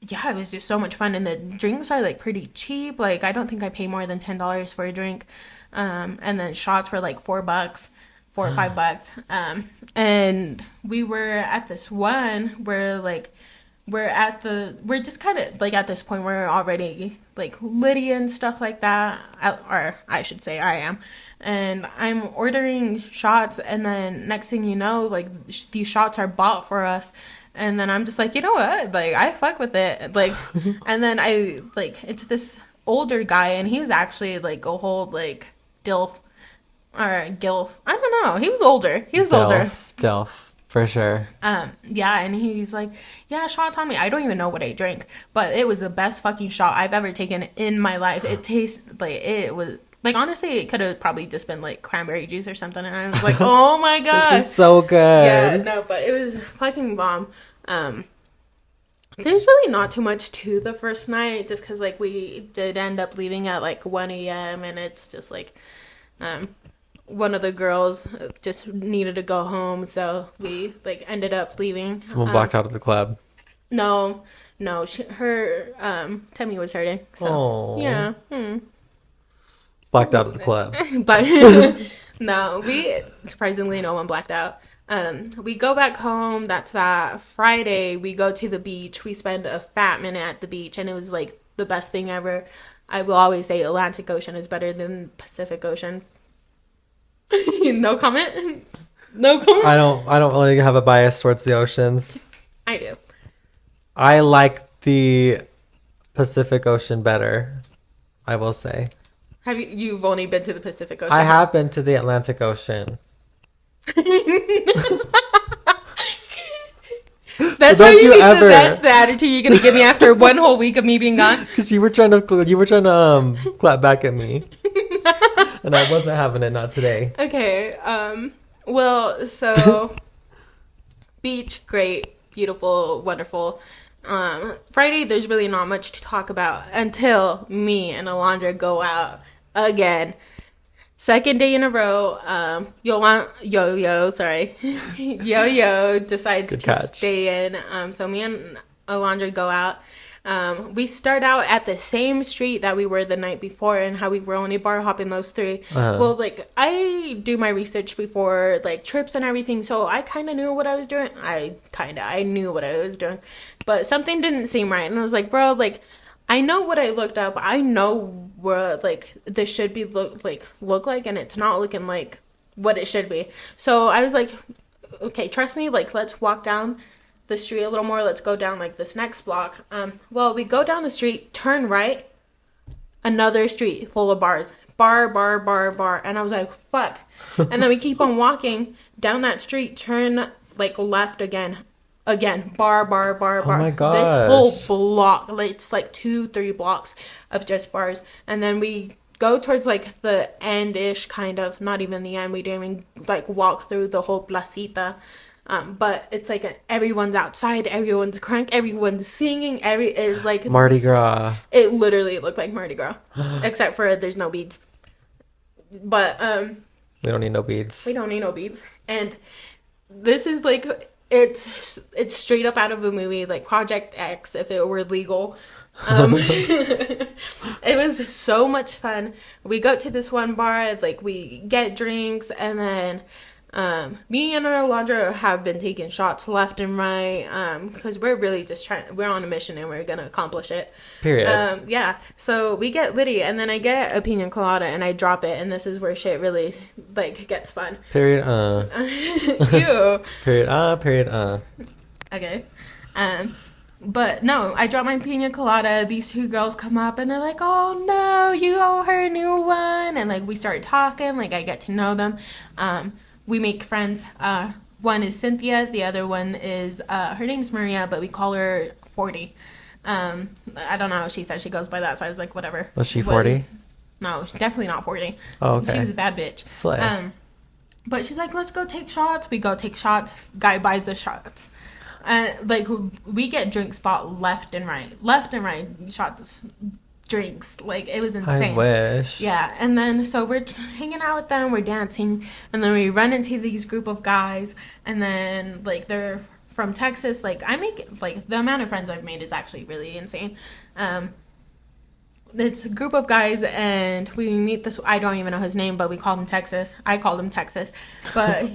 yeah, it was just so much fun, and the drinks are like pretty cheap. Like I don't think I pay more than $10 for a drink. And then shots were like $4, $4 or $5. And we were at this one where like we're just kind of like at this point we're already like litty and stuff like that, or I should say I am, and I'm ordering shots, and then next thing you know, like these shots are bought for us, and then I'm just like, you know what, like I fuck with it, like and then I like it's this older guy, and he was actually like a whole like DILF or GILF, I don't know, he was older. Delf. For sure. Yeah, and he's like, yeah, shots on me. I don't even know what I drank, but it was the best fucking shot I've ever taken in my life. It tasted like, it was, like, honestly, it could have probably just been, like, cranberry juice or something, and I was like, oh my god. This is so good. Yeah, no, but it was fucking bomb. There's really not too much to the first night, just because, like, we did end up leaving at, like, 1 a.m., and it's just, like, one of the girls just needed to go home, so we like ended up leaving. Someone blacked out of the club. No, her tummy was hurting. So Aww. yeah, Blacked out of the club. But no, surprisingly no one blacked out. We go back home. That's that. Friday we go to the beach. We spend a fat minute at the beach, and it was like the best thing ever. I will always say Atlantic Ocean is better than Pacific Ocean. No comment. No comment. I don't really have a bias towards the oceans. I do. I like the Pacific Ocean better, I will say. You've only been to the Pacific Ocean? I have been to the Atlantic Ocean. That's the attitude you're gonna give me after one whole week of me being gone. Because you were trying to clap back at me, and I wasn't having it. Not today. Okay. Well, so beach, great, beautiful, wonderful. Friday, there's really not much to talk about until me and Alondra go out again. Second day in a row, Yo-Yo decides to stay in. So me and Alondra go out. We start out at the same street that we were the night before, and how we were only bar hopping those 3. Well, like, I do my research before, like, trips and everything, so I kind of knew what I was doing. I knew what I was doing, but something didn't seem right, and I was like, bro, like, I know what I looked up. I know what, like, this should be look like, and it's not looking like what it should be. So I was like, okay, trust me, like, let's walk down the street a little more. Let's go down, like, this next block. Well, we go down the street, turn right, another street full of bars. Bar, bar, bar, bar. And I was like, fuck. And then we keep on walking down that street, turn, like, left again. Again, bar, bar, bar, bar. Oh my gosh. This whole block, like, it's like 2-3 blocks of just bars. And then we go towards, like, the end-ish, kind of. Not even the end. We didn't even, like, walk through the whole placita. But it's like everyone's outside, everyone's crunk, everyone's singing, it's like Mardi Gras. It literally looked like Mardi Gras, except for there's no beads. But we don't need no beads. we don't need no beads. And this is like it's straight up out of a movie, like Project X, if it were legal. It was so much fun. We go to this one bar, like we get drinks, and then me and Alondra have been taking shots left and right, because we're really just we're on a mission and we're gonna accomplish it. Period. Yeah, so we get litty, and then I get a pina colada and I drop it, and this is where shit really, like, gets fun. Period. Ew. Period. Period. Okay. But no, I drop my pina colada. These two girls come up and they're like, "Oh no, you owe her a new one." And like we start talking, like I get to know them. We make friends. One is Cynthia, the other one is her name's Maria, but we call her 40. I don't know how she said she goes by that, so I was like, whatever. Was she 40? No, she's definitely not 40. Oh, okay. She was a bad bitch. Slay. But she's like, let's go take shots. We go take shots. Guy buys the shots. And like we get drink spot left and right, shots, drinks. Like it was insane. I wish. Yeah, and then so we're hanging out with them, we're dancing, and then we run into these group of guys, and then like they're from Texas. Like I make like the amount of friends I've made is actually really insane. It's a group of guys, and we meet this. I don't even know his name, but we called him Texas. I called him Texas, but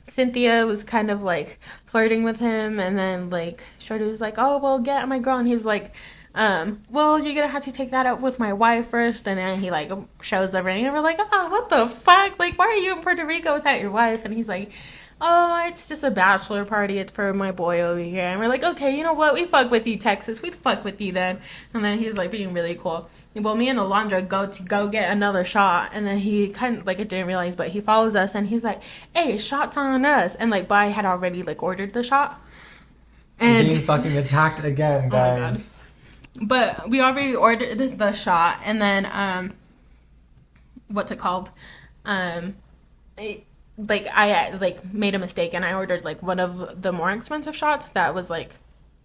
Cynthia was kind of like flirting with him, and then like Shorty was like, "Oh well, get my girl," and he was like, "Well, you're gonna have to take that up with my wife first." And then he like shows the ring, and we're like, "Oh, what the fuck? Like, why are you in Puerto Rico without your wife?" And he's like, "Oh, it's just a bachelor party. It's for my boy over here." And we're like, "Okay, you know what? We fuck with you, Texas. We fuck with you then." And then he was like being really cool. Well, me and Alondra go get another shot, and then he kind of like, I didn't realize, but he follows us, and he's like, "Hey, shots on us!" And like, but I had already like ordered the shot, and being fucking attacked again, guys. Oh my God. But we already ordered the shot, and then what's it called? I like made a mistake, and I ordered like one of the more expensive shots that was like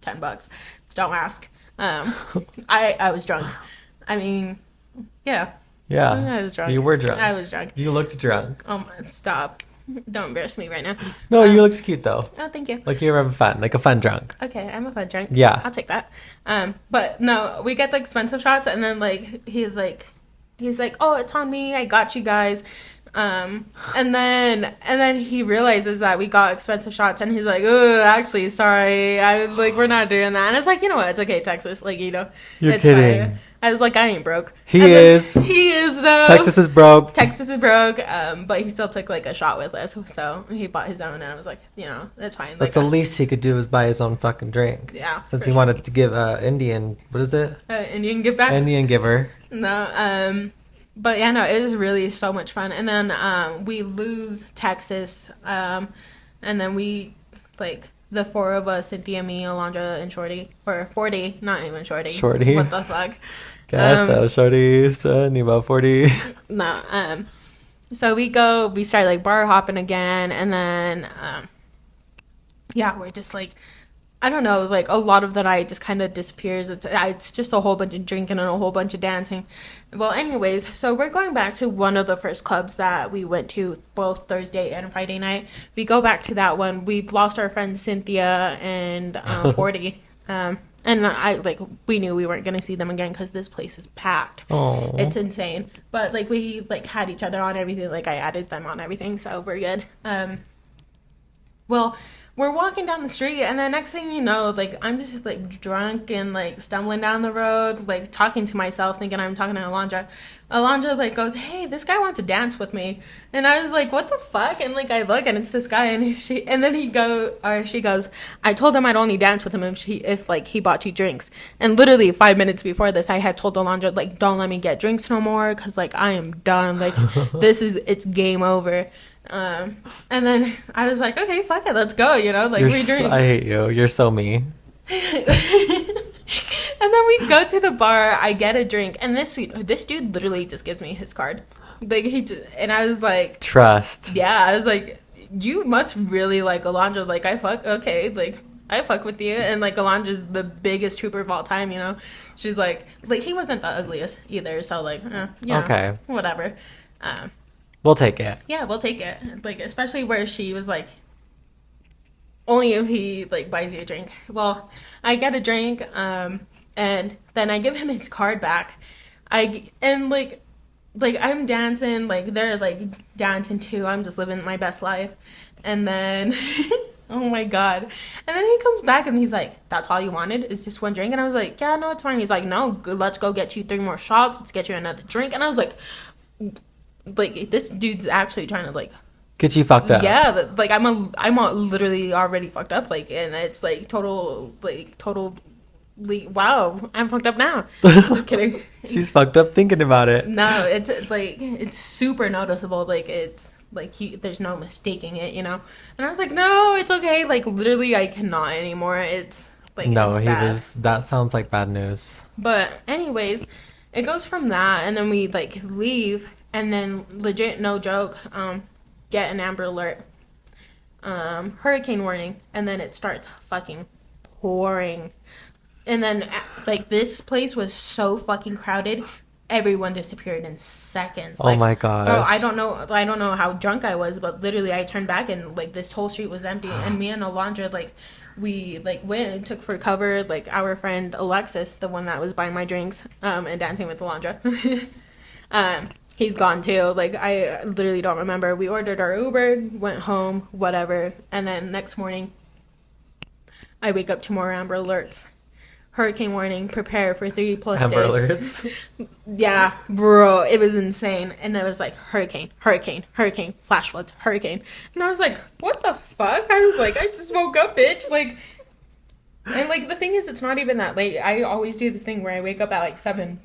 $10. Don't ask. I was drunk. I mean, yeah. Yeah. I was drunk. You were drunk. I was drunk. You looked drunk. Oh my, stop. Don't embarrass me right now. No, you looked cute though. Oh, thank you. Like you were having fun, like a fun drunk. Okay, I'm a fun drunk. Yeah. I'll take that. But no, we get the expensive shots, and then like he's like, "Oh, it's on me. I got you guys." And then he realizes that we got expensive shots, and he's like, "Oh, actually, sorry. We're not doing that." And it's like, you know what? It's okay, Texas. Like, you know, You're it's kidding. fine. I was like, I ain't broke. He And then- is. He is though. Texas is broke. Texas is broke. But he still took like a shot with us, so he bought his own, and I was like, you know, that's fine. That's like, the least he could do is buy his own fucking drink. Yeah. Since for he sure. wanted to give Indian, what is it? Indian give back. Indian giver. No. But yeah, no, it was really so much fun. And then we lose Texas, and then we like the four of us, Cynthia, me, Alondra, and Shorty, or 40, not even Shorty. Shorty. What the fuck? Gas though, shorties, need about 40. No. So we start like bar hopping again, and then yeah, we're just like, I don't know, like a lot of the night just kind of disappears. It's just a whole bunch of drinking and a whole bunch of dancing. Well, anyways, so we're going back to one of the first clubs that we went to both Thursday and Friday night. We go back to that one. We've lost our friends Cynthia and 40. And we knew we weren't going to see them again because this place is packed. Oh, It's insane. But like we like had each other on everything. Like I added them on everything, so we're good. Well, we're walking down the street, and the next thing you know, like, I'm just, like, drunk and, like, stumbling down the road, like, talking to myself, thinking I'm talking to Alondra. Alondra, like, goes, hey, this guy wants to dance with me. And I was like, what the fuck? And, like, I look, and it's this guy, and then she goes, I told him I'd only dance with him if like, he bought you drinks. And literally 5 minutes before this, I had told Alondra, like, don't let me get drinks no more, because, like, I am done. Like, it's game over. And then I was like, okay, fuck it, let's go, like, we drink. I hate you. You're so mean. And then we go to the bar, I get a drink, and this dude literally just gives me his card. Like, and I was like... Trust. Yeah, I was like, you must really like Alondra. Like, I fuck with you. And, like, Alondra's the biggest trooper of all time, She's like, he wasn't the ugliest either, so, like, okay. Whatever. We'll take it. Yeah, we'll take it. Like, especially where she was like, only if he, like, buys you a drink. Well, I get a drink, and then I give him his card back. I'm dancing, like, they're, like, dancing too. I'm just living my best life. And then, oh my God. And then he comes back and he's like, that's all you wanted? Is just one drink? And I was like, yeah, no, it's fine. He's like, no, let's go get you 3 more shots. Let's get you another drink. And I was like, this dude's actually trying to, like, get you fucked up. Yeah, like, I'm literally already fucked up, like, and it's like total, wow, I'm fucked up now. Just kidding. She's fucked up thinking about it. No, it's like, it's super noticeable. Like, it's like, there's no mistaking it, And I was like, no, it's okay. Like, literally, I cannot anymore. It's like, no, it's bad. That sounds like bad news. But anyways, it goes from that, and then we, like, leave. And then, legit, no joke, get an Amber Alert, hurricane warning, and then it starts fucking pouring. And then, like, this place was so fucking crowded, everyone disappeared in seconds. Oh, my gosh. Bro, I don't know how drunk I was, but literally I turned back and, like, this whole street was empty. And me and Alondra, like, we, like, went and took for cover, like, our friend Alexis, the one that was buying my drinks, and dancing with Alondra. He's gone too. Like, I literally don't remember. We ordered our Uber, went home, whatever. And then next morning, I wake up to more Amber Alerts. Hurricane warning, prepare for 3+ Amber days. Alerts? Yeah, bro, it was insane. And it was like, hurricane, flash floods, hurricane. And I was like, what the fuck? I was like, I just woke up, bitch. Like, and, like, the thing is, it's not even that late. I always do this thing where I wake up at, like, 7.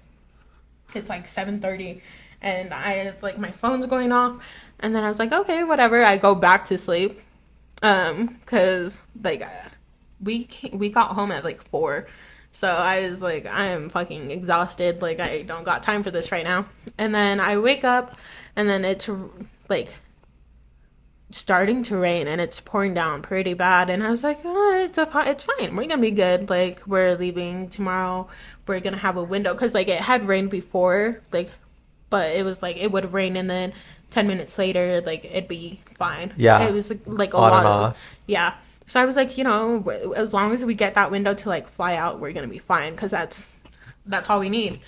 It's, like, 7:30. And my phone's going off. And then I was like, okay, whatever. I go back to sleep. Because, like, we got home at, like, 4. So I was like, I am fucking exhausted. Like, I don't got time for this right now. And then I wake up, and then it's, like, starting to rain, and it's pouring down pretty bad. And I was like, oh, it's fine. We're gonna be good. Like, we're leaving tomorrow. We're gonna have a window. Because, like, it had rained before, like, but it was, like, it would rain, and then 10 minutes later, like, it'd be fine. Yeah. It was, like, a on lot and of... off. Yeah. So I was like, as long as we get that window to, like, fly out, we're going to be fine, because that's all we need.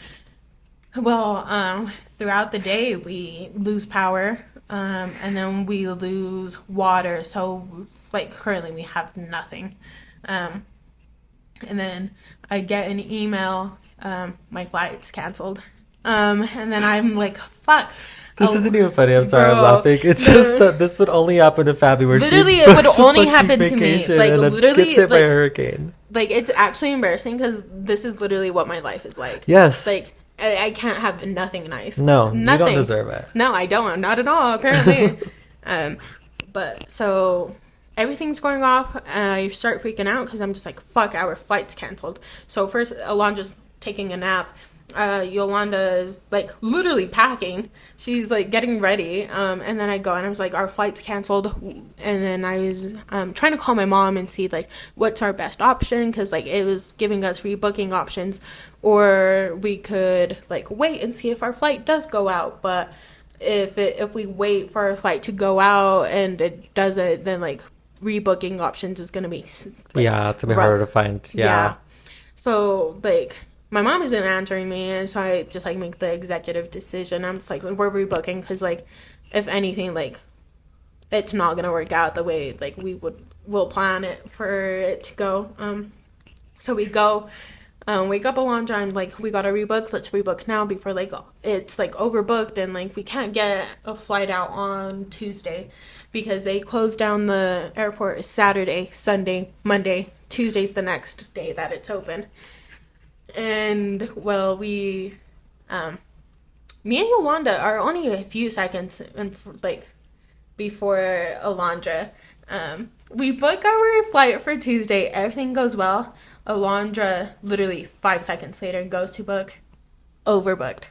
Well, throughout the day, we lose power, and then we lose water. So, like, currently we have nothing. And then I get an email, my flight's canceled. And then I'm like, fuck. This isn't even funny. I'm sorry, bro, I'm laughing. It's just that this would only happen to Fabi, where literally she it would books a only fucking happen to me. vacation Like, and then literally, gets hit by like, a hurricane. Like, it's actually embarrassing, because this is literally what my life is like. Yes. Like, I can't have nothing nice. No, nothing. you don't deserve it. No, I don't. Not at all, apparently. But so everything's going off, and I start freaking out because I'm just like, fuck, our flight's canceled. So first, Alondra's taking a nap. Yolanda is, like, literally packing. She's, like, getting ready. And then I go, and I was like, our flight's canceled. And then I was trying to call my mom and see, like, what's our best option, because, like, it was giving us rebooking options, or we could, like, wait and see if our flight does go out. But if we wait for our flight to go out and it doesn't, then, like, rebooking options is gonna be, like, yeah, it's gonna be harder to find. Yeah. So, like, my mom isn't answering me, and so I just, like, make the executive decision. I'm just like, we're rebooking, because, like, if anything, like, it's not gonna work out the way, like, we would we'll plan it for it to go. So we go, wake up Alondra, and like, we gotta rebook. Let's rebook now before like it's like overbooked, and like we can't get a flight out on Tuesday because they close down the airport Saturday, Sunday, Monday. Tuesday's the next day that it's open. And well, me and Yolanda are only a few seconds like before Alondra. We book our flight for Tuesday. Everything goes well. Alondra, literally 5 seconds later, goes to book. Overbooked.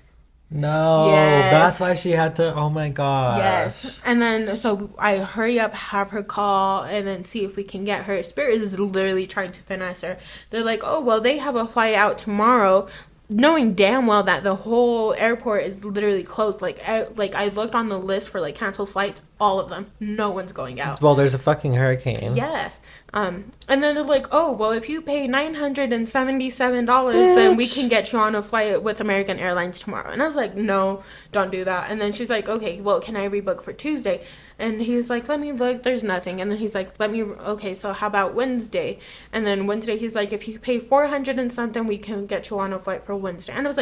No, Yes. that's why she had to. Oh my gosh. Yes. And then, so I hurry up, have her call, and then see if we can get her. Spirit is literally trying to finesse her. They're like, oh, well, they have a flight out tomorrow, knowing damn well that the whole airport is literally closed. Like I looked on the list for like canceled flights, all of them. No one's going out. Well, there's a fucking hurricane. Yes. And then they're like, oh, well, if you pay $977, then we can get you on a flight with American Airlines tomorrow. And I was like, no, don't do that. And then she's like, okay, well, can I rebook for Tuesday? And he was like, let me look, there's nothing. And then he's like, okay, so how about Wednesday? And then Wednesday, he's like, if you pay 400 and something, we can get you on a flight for Wednesday. And I was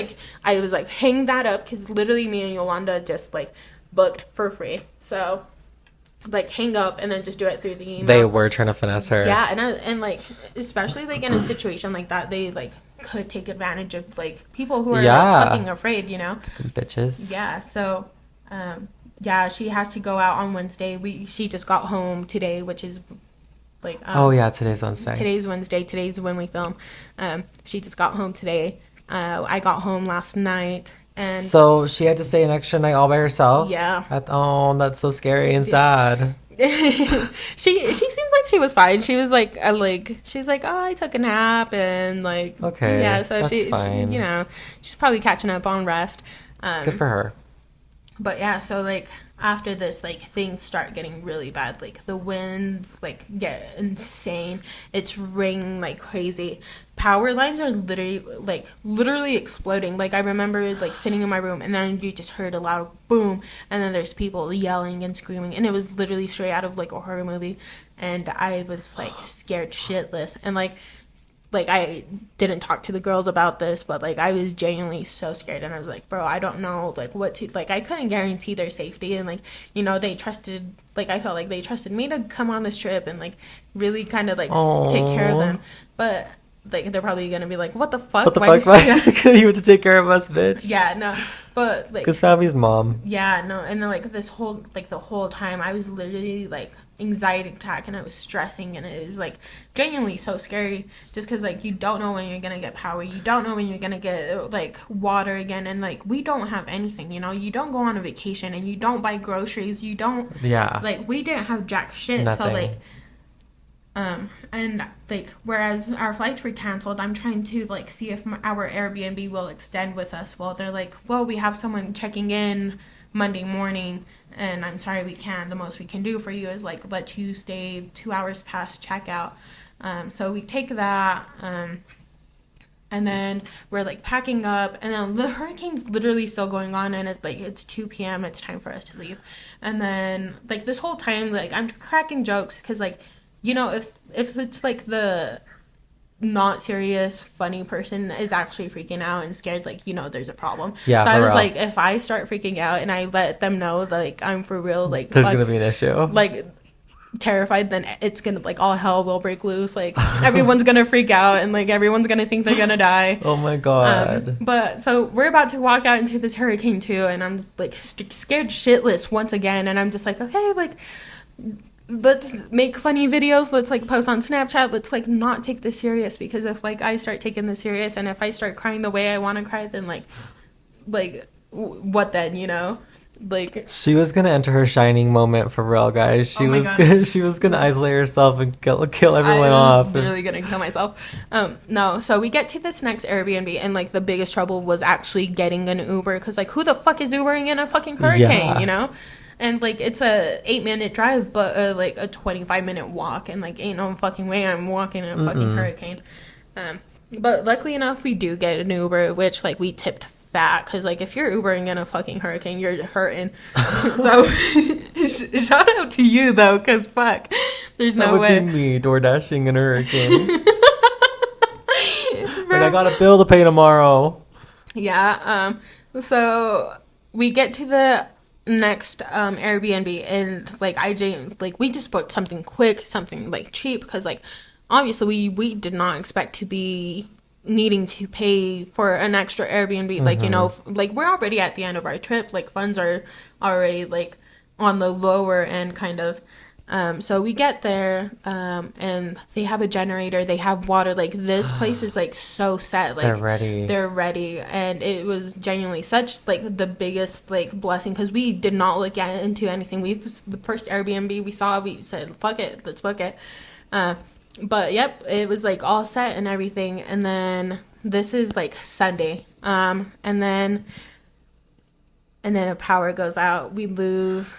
like, hang that up, because literally me and Yolanda just like booked for free. So like hang up and then just do it through the email. They were trying to finesse her. Yeah, and like, especially like in a situation like that, they like could take advantage of like people who are like fucking afraid, you know? Bitches. Yeah, so yeah, she has to go out on Wednesday. She just got home today, which is like oh yeah, today's Wednesday. Today's Wednesday. Today's when we film. She just got home today. I got home last night. And so she had to stay an extra night all by herself? Yeah. Oh, that's so scary and sad. she seemed like she was fine. She was like she's like, oh, I took a nap, and like, okay, yeah, so that's she fine. you know, she's probably catching up on rest. Good for her. But yeah, so like after this, like things start getting really bad. Like the winds like get insane. It's raining like crazy. Power lines are literally exploding. Like I remember like sitting in my room, and then you just heard a loud boom, and then there's people yelling and screaming, and it was literally straight out of like a horror movie. And I was like scared shitless, and like I didn't talk to the girls about this, but like I was genuinely so scared, and I was like, bro, I don't know like what to, like I couldn't guarantee their safety, and like, you know, they trusted, like I felt like they trusted me to come on this trip and like really kind of like take care of them, but like they're probably gonna be like, what the fuck? Why you have to take care of us, bitch? Yeah, no, but like, because Fabi's mom. Yeah, no, and then like this whole like the whole time I was literally like anxiety attack, and I was stressing, and it was like genuinely so scary, just because like you don't know when you're gonna get power, you don't know when you're gonna get like water again, and like we don't have anything, you know, you don't go on a vacation and you don't buy groceries, you don't, like we didn't have jack shit. Nothing. So like and like whereas our flights were canceled, I'm trying to like see if our Airbnb will extend with us. Well, they're like, well, we have someone checking in Monday morning, and I'm sorry, we can't. The most we can do for you is like let you stay 2 hours past checkout. So we take that, and then we're like packing up, and then the hurricane's literally still going on, and it's 2 p.m. It's time for us to leave. And then like this whole time, like I'm cracking jokes because like, you know, if it's like the not serious funny person is actually freaking out and scared, like, you know, there's a problem. Yeah, so I was like, if I start freaking out and I let them know that like I'm for real, like there's gonna be an issue, like terrified, then it's gonna like all hell will break loose. Like everyone's gonna freak out, and like everyone's gonna think they're gonna die. Oh my god. But so we're about to walk out into this hurricane too, and I'm like scared shitless once again, and I'm just like, okay, like let's make funny videos, let's like post on Snapchat, let's like not take this serious, because if like I start taking this serious and if I start crying the way I want to cry, then like what then, you know? Like she was gonna enter her shining moment for real, guys. She was gonna isolate herself and kill everyone off. I'm literally gonna kill myself. No, so we get to this next Airbnb, and like the biggest trouble was actually getting an Uber, because like who the fuck is Ubering in a fucking hurricane, you know? And, like, it's a 8-minute drive, but, like, a 25-minute walk. And, like, ain't no fucking way I'm walking in a fucking hurricane. But luckily enough, we do get an Uber, which, like, we tipped fat. Because, like, if you're Ubering in a fucking hurricane, you're hurting. So, shout out to you, though, because, fuck. There's That no would way. be me door dashing in a hurricane. Like, I got a bill to pay tomorrow. Yeah. So we get to the next Airbnb, and like we just booked something quick, something like cheap, because like obviously we did not expect to be needing to pay for an extra Airbnb. Like, you know, like we're already at the end of our trip. Like funds are already like on the lower end, kind of. So we get there, and they have a generator, they have water. Like this place is like so set. Like they're ready. And it was genuinely such like the biggest like blessing, because we did not look into anything. The first Airbnb we saw, we said, fuck it, let's book it. But yep, it was like all set and everything. And then this is like Sunday. And then the power goes out. We lose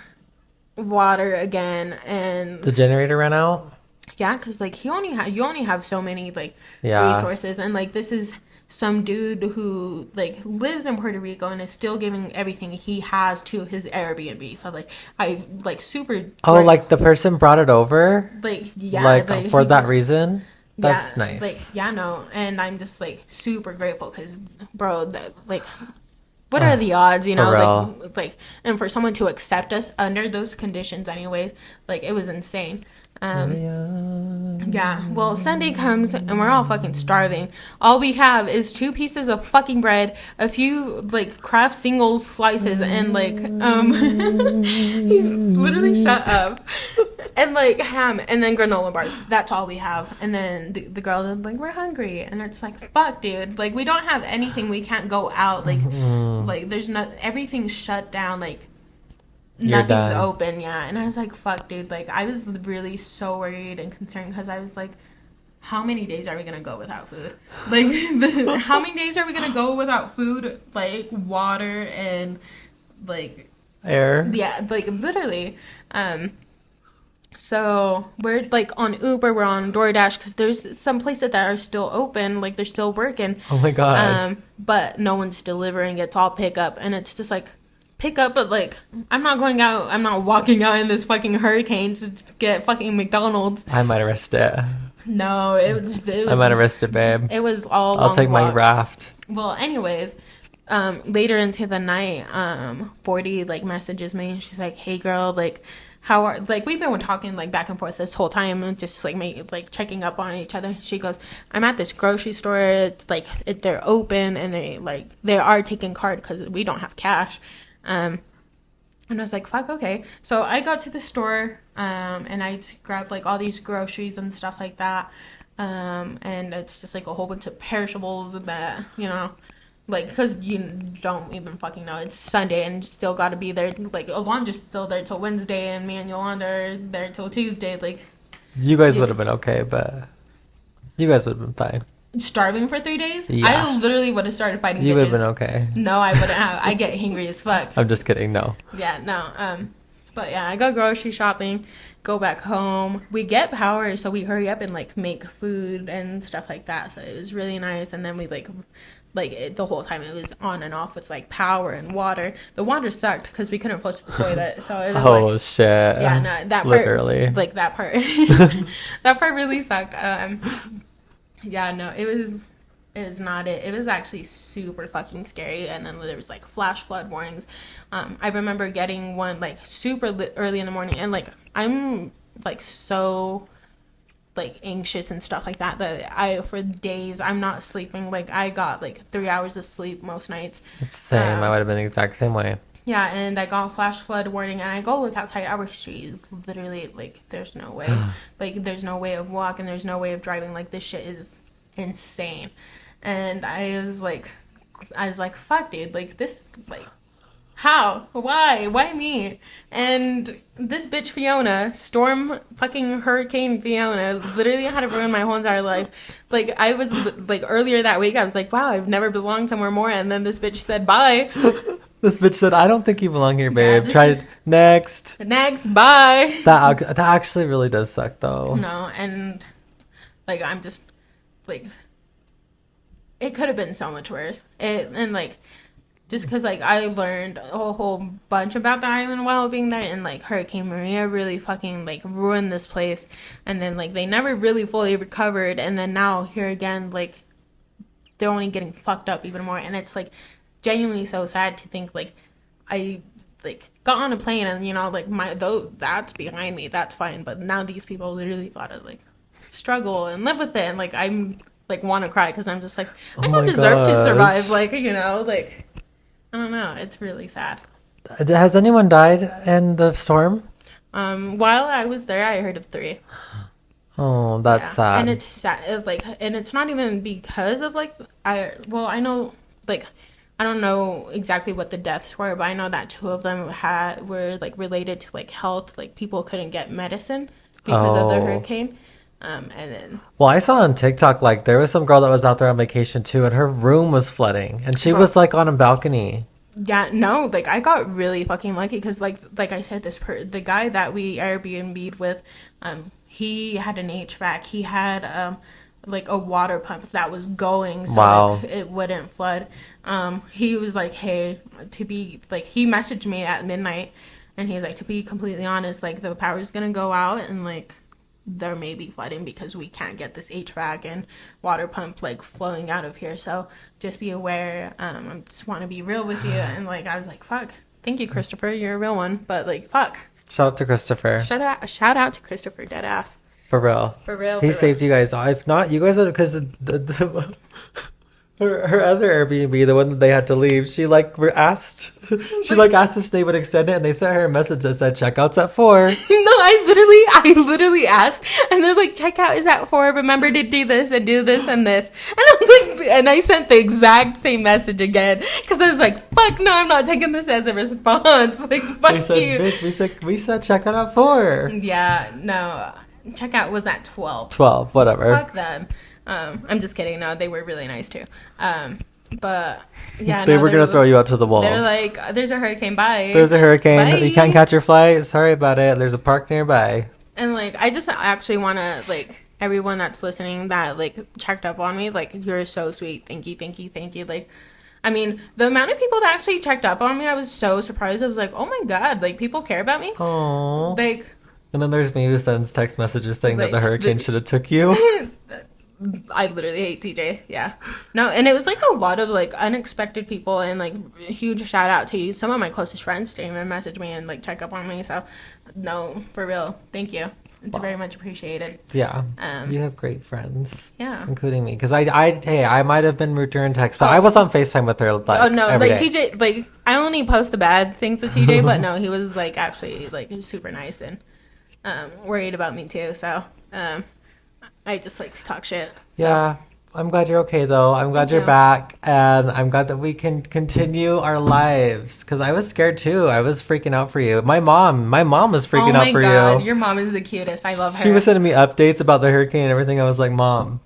water again, and The generator ran out. yeah, because like you only have so many like Yeah. resources, and like this is some dude who like lives in Puerto Rico and is still giving everything he has to his Airbnb. So like I like super Like the person brought it over, like yeah, like for that just, reason. That's yeah, nice. Like yeah, no, and I'm just like super grateful, because bro, that like. What are the odds, you know, like, and for someone to accept us under those conditions anyways, like, it was insane. Yeah, well, Sunday comes, and we're all fucking starving. All we have is 2 pieces of fucking bread, a few, like, Kraft single slices, and, like, he's literally shut up, and, like, ham, and then granola bars. That's all we have. And then the girls are like, we're hungry, and it's like, fuck, dude. Like, we don't have anything. We can't go out. Like, there's not, everything's shut down, like, nothing's open. Yeah. And I was like, fuck, dude. Like, I was really so worried and concerned, because I was like, how many days are we gonna go without food? Like, how many days are we gonna go without food, like water and like air? Yeah, like literally. So we're like on Uber, we're on DoorDash, because there's some places that are still open, like they're still working. Oh my god. But no one's delivering. It's all pickup, and it's just like pick up, but like I'm not going out, I'm not walking out in this fucking hurricane to get fucking McDonald's. I might have risked it. No, it was I might have risked it, babe. It was all I'll take walks. my raft. Well, anyways, later into the night, 40 like messages me, and she's like, hey girl, like how are, like we've been talking like back and forth this whole time, and just like checking up on each other. She goes, I'm at this grocery store, it's like they're open, and they are taking card because we don't have cash. And I was like, fuck, okay. So I got to the store, and I grabbed like all these groceries and stuff like that. And it's just like a whole bunch of perishables that, you know, like, because you don't even fucking know. It's Sunday and you still got to be there. Like, Alondra's still there till Wednesday, and me and Yolanda are there till Tuesday. Like, you guys would have been okay, but you guys would have been fine. Starving for 3 days? Yeah. I literally would have started fighting You bitches. would have been okay. No, I wouldn't have. I get hangry as fuck. I'm just kidding, no. Yeah, no. But yeah, I go grocery shopping, go back home. We get power, so we hurry up and like make food and stuff like that. So it was really nice. And then we the whole time it was on and off with like power and water. The water sucked because we couldn't flush the toilet. So it was shit. Yeah, no, that part, literally. like that part, that part really sucked. Yeah, no, it was not it. It was actually super fucking scary. And then there was like flash flood warnings. I remember getting one like super early in the morning, and like I'm like so like anxious and stuff like that for days I'm not sleeping. Like I got like 3 hours of sleep most nights. Same. I would have been the exact same way. Yeah, and I got a flash flood warning, and I go look outside. Our street is literally like there's no way. Like there's no way of walking, there's no way of driving. Like this shit is insane. And I was like fuck, dude, like this, like how, why me? And this bitch Fiona, storm fucking hurricane Fiona, literally had to ruin my whole entire life. Like I was like earlier that week I was like, wow, I've never belonged somewhere more. And then this bitch said bye. This bitch said, I don't think you belong here, babe. Try next, bye. That actually really does suck, though. No, and like I'm just like, it could have been so much worse. And like just because like I learned a whole bunch about the island while being there, and like Hurricane Maria really fucking like ruined this place, and then like they never really fully recovered, and then now here again like they're only getting fucked up even more, and it's like genuinely so sad to think like I like got on a plane and like my though that's behind me, that's fine, but now these people literally gotta like struggle and live with it, and like I'm like want to cry because I'm just like I don't deserve to survive, like like I don't know, it's really sad. Has anyone died in the storm? While I was there I heard of 3. Oh, that's sad. And it's sad, like, and it's not even because of like I know like I don't know exactly what the deaths were, but I know that 2 of them were like related to like health, like people couldn't get medicine because of the hurricane. And then I saw on TikTok like there was some girl that was out there on vacation too, and her room was flooding, and she was like on a balcony. Yeah, no, like I got really fucking lucky because like I said, the guy that we Airbnb'd with, he had an HVAC. He had like a water pump that was going, so like, it wouldn't flood. He was like, hey, to be like, he messaged me at midnight, and he's like, to be completely honest, like the power's gonna go out, and like there may be flooding because we can't get this HVAC and water pump like flowing out of here. So just be aware. I just want to be real with you. And like I was like, fuck. Thank you, Christopher. You're a real one. But like, fuck. Shout out to Christopher. Shout out to Christopher. Dead ass. For real. For real. He saved you guys. If not, you guys are because her other Airbnb, the one that they had to leave, she like asked if they would extend it, and they sent her a message that said checkouts at 4. No, I literally asked, and they're like, checkout is at 4. Remember to do this and do this and this. And I was like, and I sent the exact same message again because I was like, fuck no, I'm not taking this as a response. Like, fuck they said, you. Bitch, we said checkout at 4. Yeah, no, checkout was at 12. 12, whatever. Fuck them. I'm just kidding. No, they were really nice too. But yeah, they were gonna throw you out to the wolves. They're like, "There's a hurricane. Bye. There's a hurricane. Bye. You can't catch your flight. Sorry about it. There's a park nearby." And like, I just actually want to like everyone that's listening that like checked up on me. Like, you're so sweet. Thank you. Like, I mean, the amount of people that actually checked up on me, I was so surprised. I was like, oh my god, like people care about me. Aww. Like. And then there's me who sends text messages saying that the hurricane should have took you. I literally hate TJ. Yeah. No, and it was like a lot of like unexpected people, and like huge shout out to you. Some of my closest friends didn't even message me and like check up on me. So no, for real. Thank you. It's very much appreciated. Yeah. You have great friends. Yeah. Including me. Because I might have been returning text, but I was on FaceTime with her like oh no, every like day. TJ, like I only post the bad things with TJ, but no, he was like actually like super nice and worried about me too. So I just like to talk shit. So. Yeah. I'm glad you're okay, though. I'm glad you're back, and I'm glad that we can continue our lives. Because I was scared, too. I was freaking out for you. My mom was freaking out for you. Oh, my God. Your mom is the cutest. I love her. She was sending me updates about the hurricane and everything. I was like, Mom.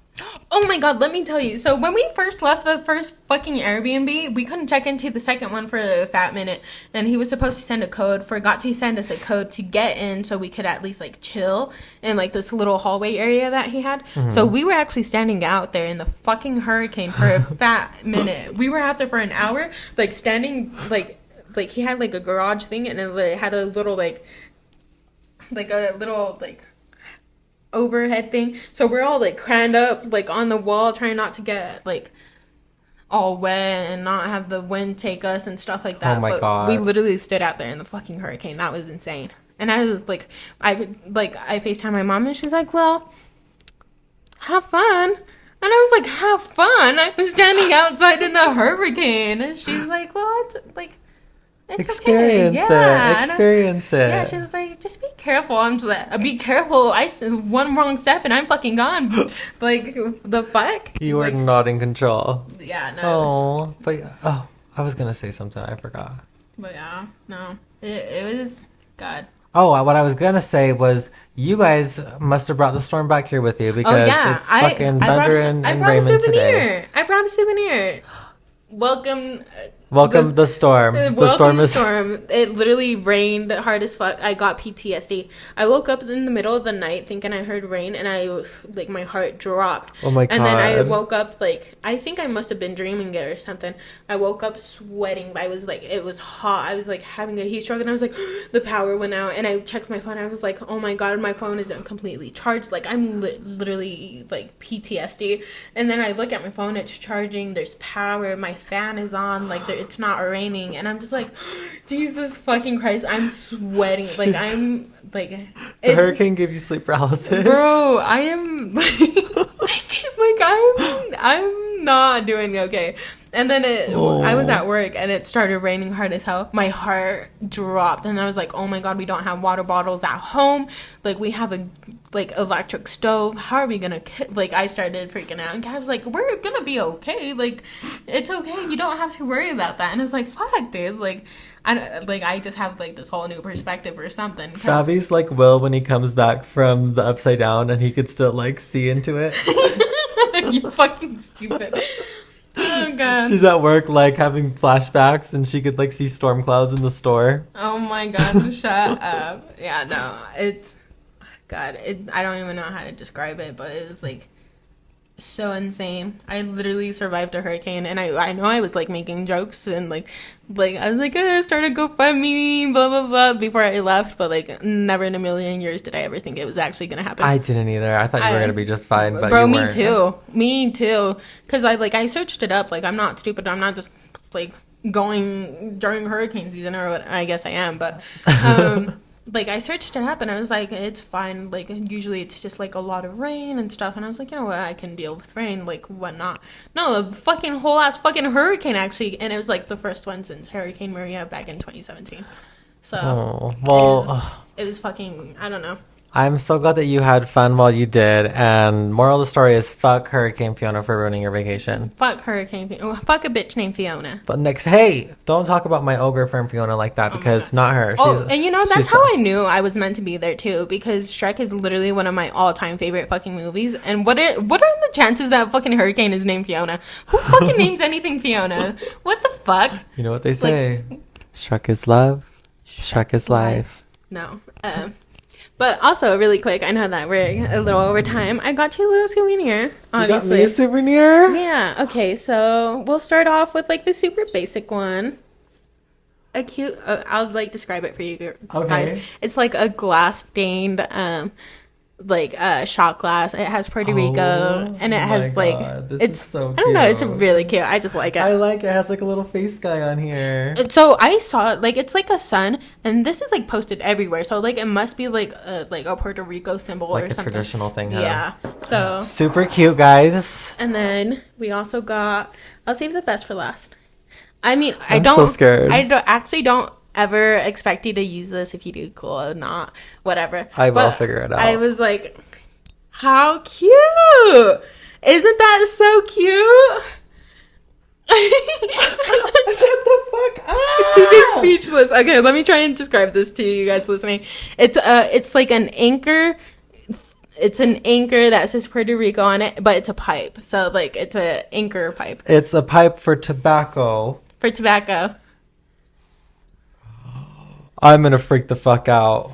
Oh, my God. Let me tell you. So, when we first left the first fucking Airbnb, we couldn't check into the second one for a fat minute. And he was supposed to send a code. Forgot to send us a code to get in so we could at least, like, chill in, like, this little hallway area that he had. Mm-hmm. So, we were actually standing out there in the fucking hurricane for a fat minute. We were out there for an hour, like, standing, like he had, like, a garage thing. And it had a little, like overhead thing, so we're all like crammed up like on the wall, trying not to get like all wet and not have the wind take us and stuff like that. Oh my God. We literally stood out there in the fucking hurricane. That was insane. And I was like, I FaceTime my mom, and she's like, well, have fun. And I was like, have fun? I was standing outside in a hurricane. And she's like, well, it's like, it's experience okay. Yeah. Experience it. Yeah, she was like, just be careful. I'm just like, be careful. One wrong step and I'm fucking gone. Like, the fuck? You were not in control. Yeah, Oh, no. I was going to say something. I forgot. But yeah, no. It was, God. Oh, what I was going to say was you guys must have brought the storm back here with you because it's fucking thunder and rain today. I brought a souvenir. Welcome. Welcome the storm. The storm is. Storm. It literally rained hard as fuck. I got PTSD. I woke up in the middle of the night thinking I heard rain, and my heart dropped. Oh my god. And then I woke up I think I must have been dreaming it or something. I woke up sweating. It was hot. I was having a heat stroke, and I was like, the power went out, and I checked my phone. I was like, oh my god, my phone isn't completely charged. I'm literally PTSD. And then I look at my phone. It's charging. There's power. My fan is on. It's not raining, and I'm just like, Jesus fucking Christ, I'm sweating. I'm the hurricane gave you sleep paralysis, bro. I am I'm not doing okay. And then I was at work, and it started raining hard as hell. My heart dropped, and I was like, oh my god, we don't have water bottles at home. We have a electric stove. How are we gonna I started freaking out, and I was like, we're gonna be okay. It's okay. You don't have to worry about that. And I was like, fuck, dude. I just have this whole new perspective or something. Fabi's like Will when he comes back from the upside down, and he could still see into it. You fucking stupid. Oh god. She's at work having flashbacks, and she could see storm clouds in the store. Oh my god, shut up. Yeah, no, it's god, I don't even know how to describe it, but it was so insane. I literally survived a hurricane, and I know I was making jokes, and I was start a GoFundMe, blah blah blah, before I left, but never in a million years did I ever think it was actually gonna happen. I didn't either. I thought you were gonna be just fine, but bro, you me weren't. me too, because I searched it up. I'm not stupid. I'm not just going during hurricane season, or what. I guess I am, but I searched it up, and I was like, it's fine. Usually it's just a lot of rain and stuff. And I was like, you know what? I can deal with rain. What not? No, a fucking whole ass fucking hurricane, actually. And it was the first one since Hurricane Maria back in 2017. So, it was fucking, I don't know. I'm so glad that you had fun while you did. And moral of the story is fuck Hurricane Fiona for ruining your vacation. Fuck Hurricane Fiona. Fuck a bitch named Fiona. But hey, don't talk about my ogre friend Fiona like that, because not her. And that's how I knew I was meant to be there too, because Shrek is literally one of my all-time favorite fucking movies. And what are the chances that fucking hurricane is named Fiona? Who fucking names anything Fiona? What the fuck? You know what they say? Shrek is love. Shrek is life. No. But also, really quick, I know that we're a little over time. I got you a little souvenir, obviously. You got me a souvenir? Yeah, okay, so we'll start off with, the super basic one. A cute, I'll, describe it for you guys. Okay. It's, a glass-stained, shot glass. It has Puerto Rico, and it has it's so cute. I don't know, it's really cute. I just like it. I like it. It has a little face guy on here. So I saw it's a sun, and this is posted everywhere. So it must be a Puerto Rico symbol or something. Traditional thing. Huh? Yeah. So super cute, guys. And then we also got. I'll save the best for last. I mean, I'm so scared. I don't ever expect you to use this. If you do, cool. Or not, whatever. I will figure it out. I was like, how cute! Isn't that so cute? Shut the fuck up! TJ's speechless. Okay, let me try and describe this to you guys listening. It's an anchor. It's an anchor that says Puerto Rico on it, but it's a pipe. So it's a anchor pipe. It's a pipe for tobacco. For tobacco. I'm gonna freak the fuck out.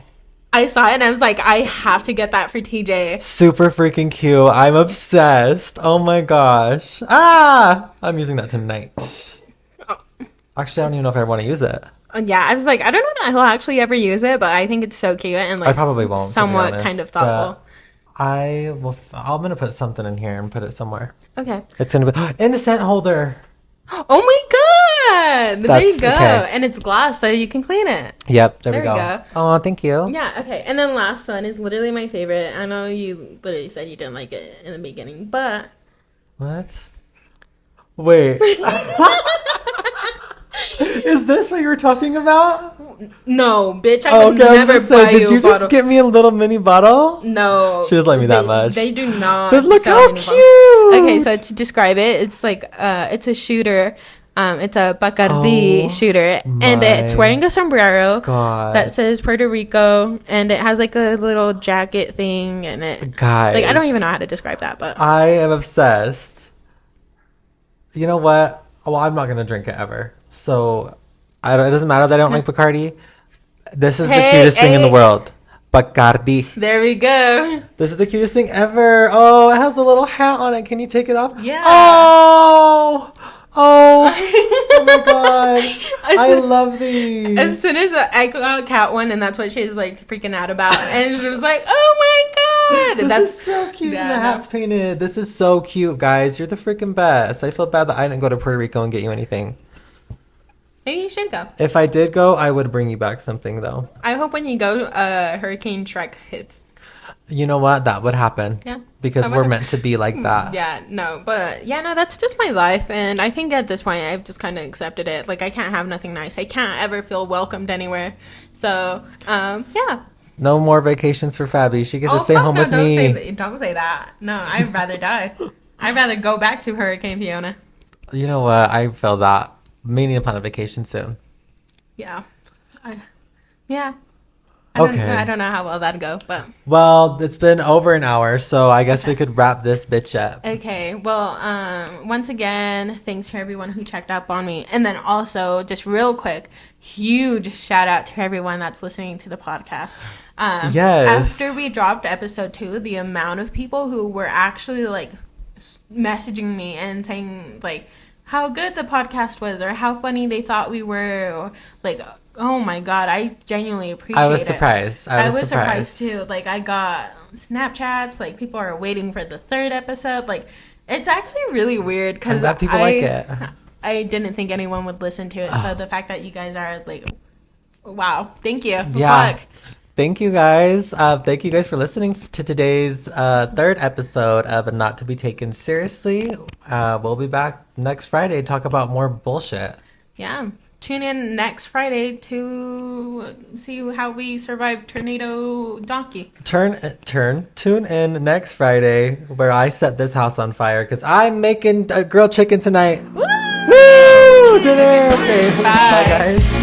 I saw it and I was like, I have to get that for TJ. Super freaking cute. I'm obsessed. Oh my gosh. I'm using that tonight. Oh. Actually, I don't even know if I want to use it. Yeah, I was like, I don't know that he'll actually ever use it, but I think it's so cute and I probably won't, somewhat honest, kind of thoughtful. I'm gonna put something in here and put it somewhere. Okay. It's gonna be in the scent holder. Oh my god! There you go. Okay. And it's glass, so you can clean it. Yep, there we go. Oh, thank you. Yeah, okay. And then last one is literally my favorite. I know you literally said you didn't like it in the beginning, but... What? Wait. Is this what you were talking about? No, bitch, I would never buy you a bottle. Did you just get me a little mini bottle? No. She doesn't like me that much. They do not. But look how cute! Okay, so to describe it, it's it's a shooter. It's a Bacardi shooter, and it's wearing a sombrero that says Puerto Rico, and it has a little jacket thing, and it. Guys, I don't even know how to describe that, but I am obsessed. You know what? Well, I'm not gonna drink it ever. So it doesn't matter that I don't like Bacardi. This is the Hey, cutest thing in the hey. world. Bacardi. There we go. This is the cutest thing ever. Oh, it has a little hat on it. Can you take it off? Yeah. Oh. Oh. Oh my god. I love these. As soon as I got Cat one, and that's what she's like freaking out about, and she was like, "Oh my god, This is so cute. Yeah, and the hat's painted. This is so cute, guys. You're the freaking best. I feel bad that I didn't go to Puerto Rico and get you anything. Maybe you should go. If I did go, I would bring you back something though. I hope when you go, Hurricane Shrek hits. You know what? That would happen. Yeah. Because I we're would- meant to be like that. Yeah, no, but yeah, no, that's just my life, and I think at this point I've just kind of accepted it. Like, I can't have nothing nice. I can't ever feel welcomed anywhere. So, yeah. No more vacations for Fabi. She gets to stay fuck home no, with don't me. Don't say that. No, I'd rather die. I'd rather go back to Hurricane Fiona. You know what? I feel that. We need to plan a vacation soon. Yeah. I Okay. don't know how well that'd go, but Well, it's been over an hour, so I guess we could wrap this bitch up. okay. Well, once again, thanks for everyone who checked up on me, and then also just real quick, huge shout out to everyone that's listening to the podcast. Yes. After we dropped episode 2, the amount of people who were actually like messaging me and saying like how good the podcast was or how funny they thought we were, or like, oh my god, I genuinely appreciate it. I was surprised. I was surprised too. Like, I got Snapchats, like people are waiting for the 3rd episode. Like, it's actually really weird I'm because glad people like it. I didn't think anyone would listen to it. So the fact that you guys are like, wow, thank you. Yeah. Fuck. Thank you guys. Thank you guys for listening to today's 3rd episode of Not to Be Taken Seriously. We'll be back next Friday to talk about more bullshit. Yeah. Tune in next Friday to see how we survived Tornado Donkey. Tune in next Friday where I set this house on fire because I'm making a grilled chicken tonight. Woo! Woo! Dinner! Okay. Bye. Bye, guys.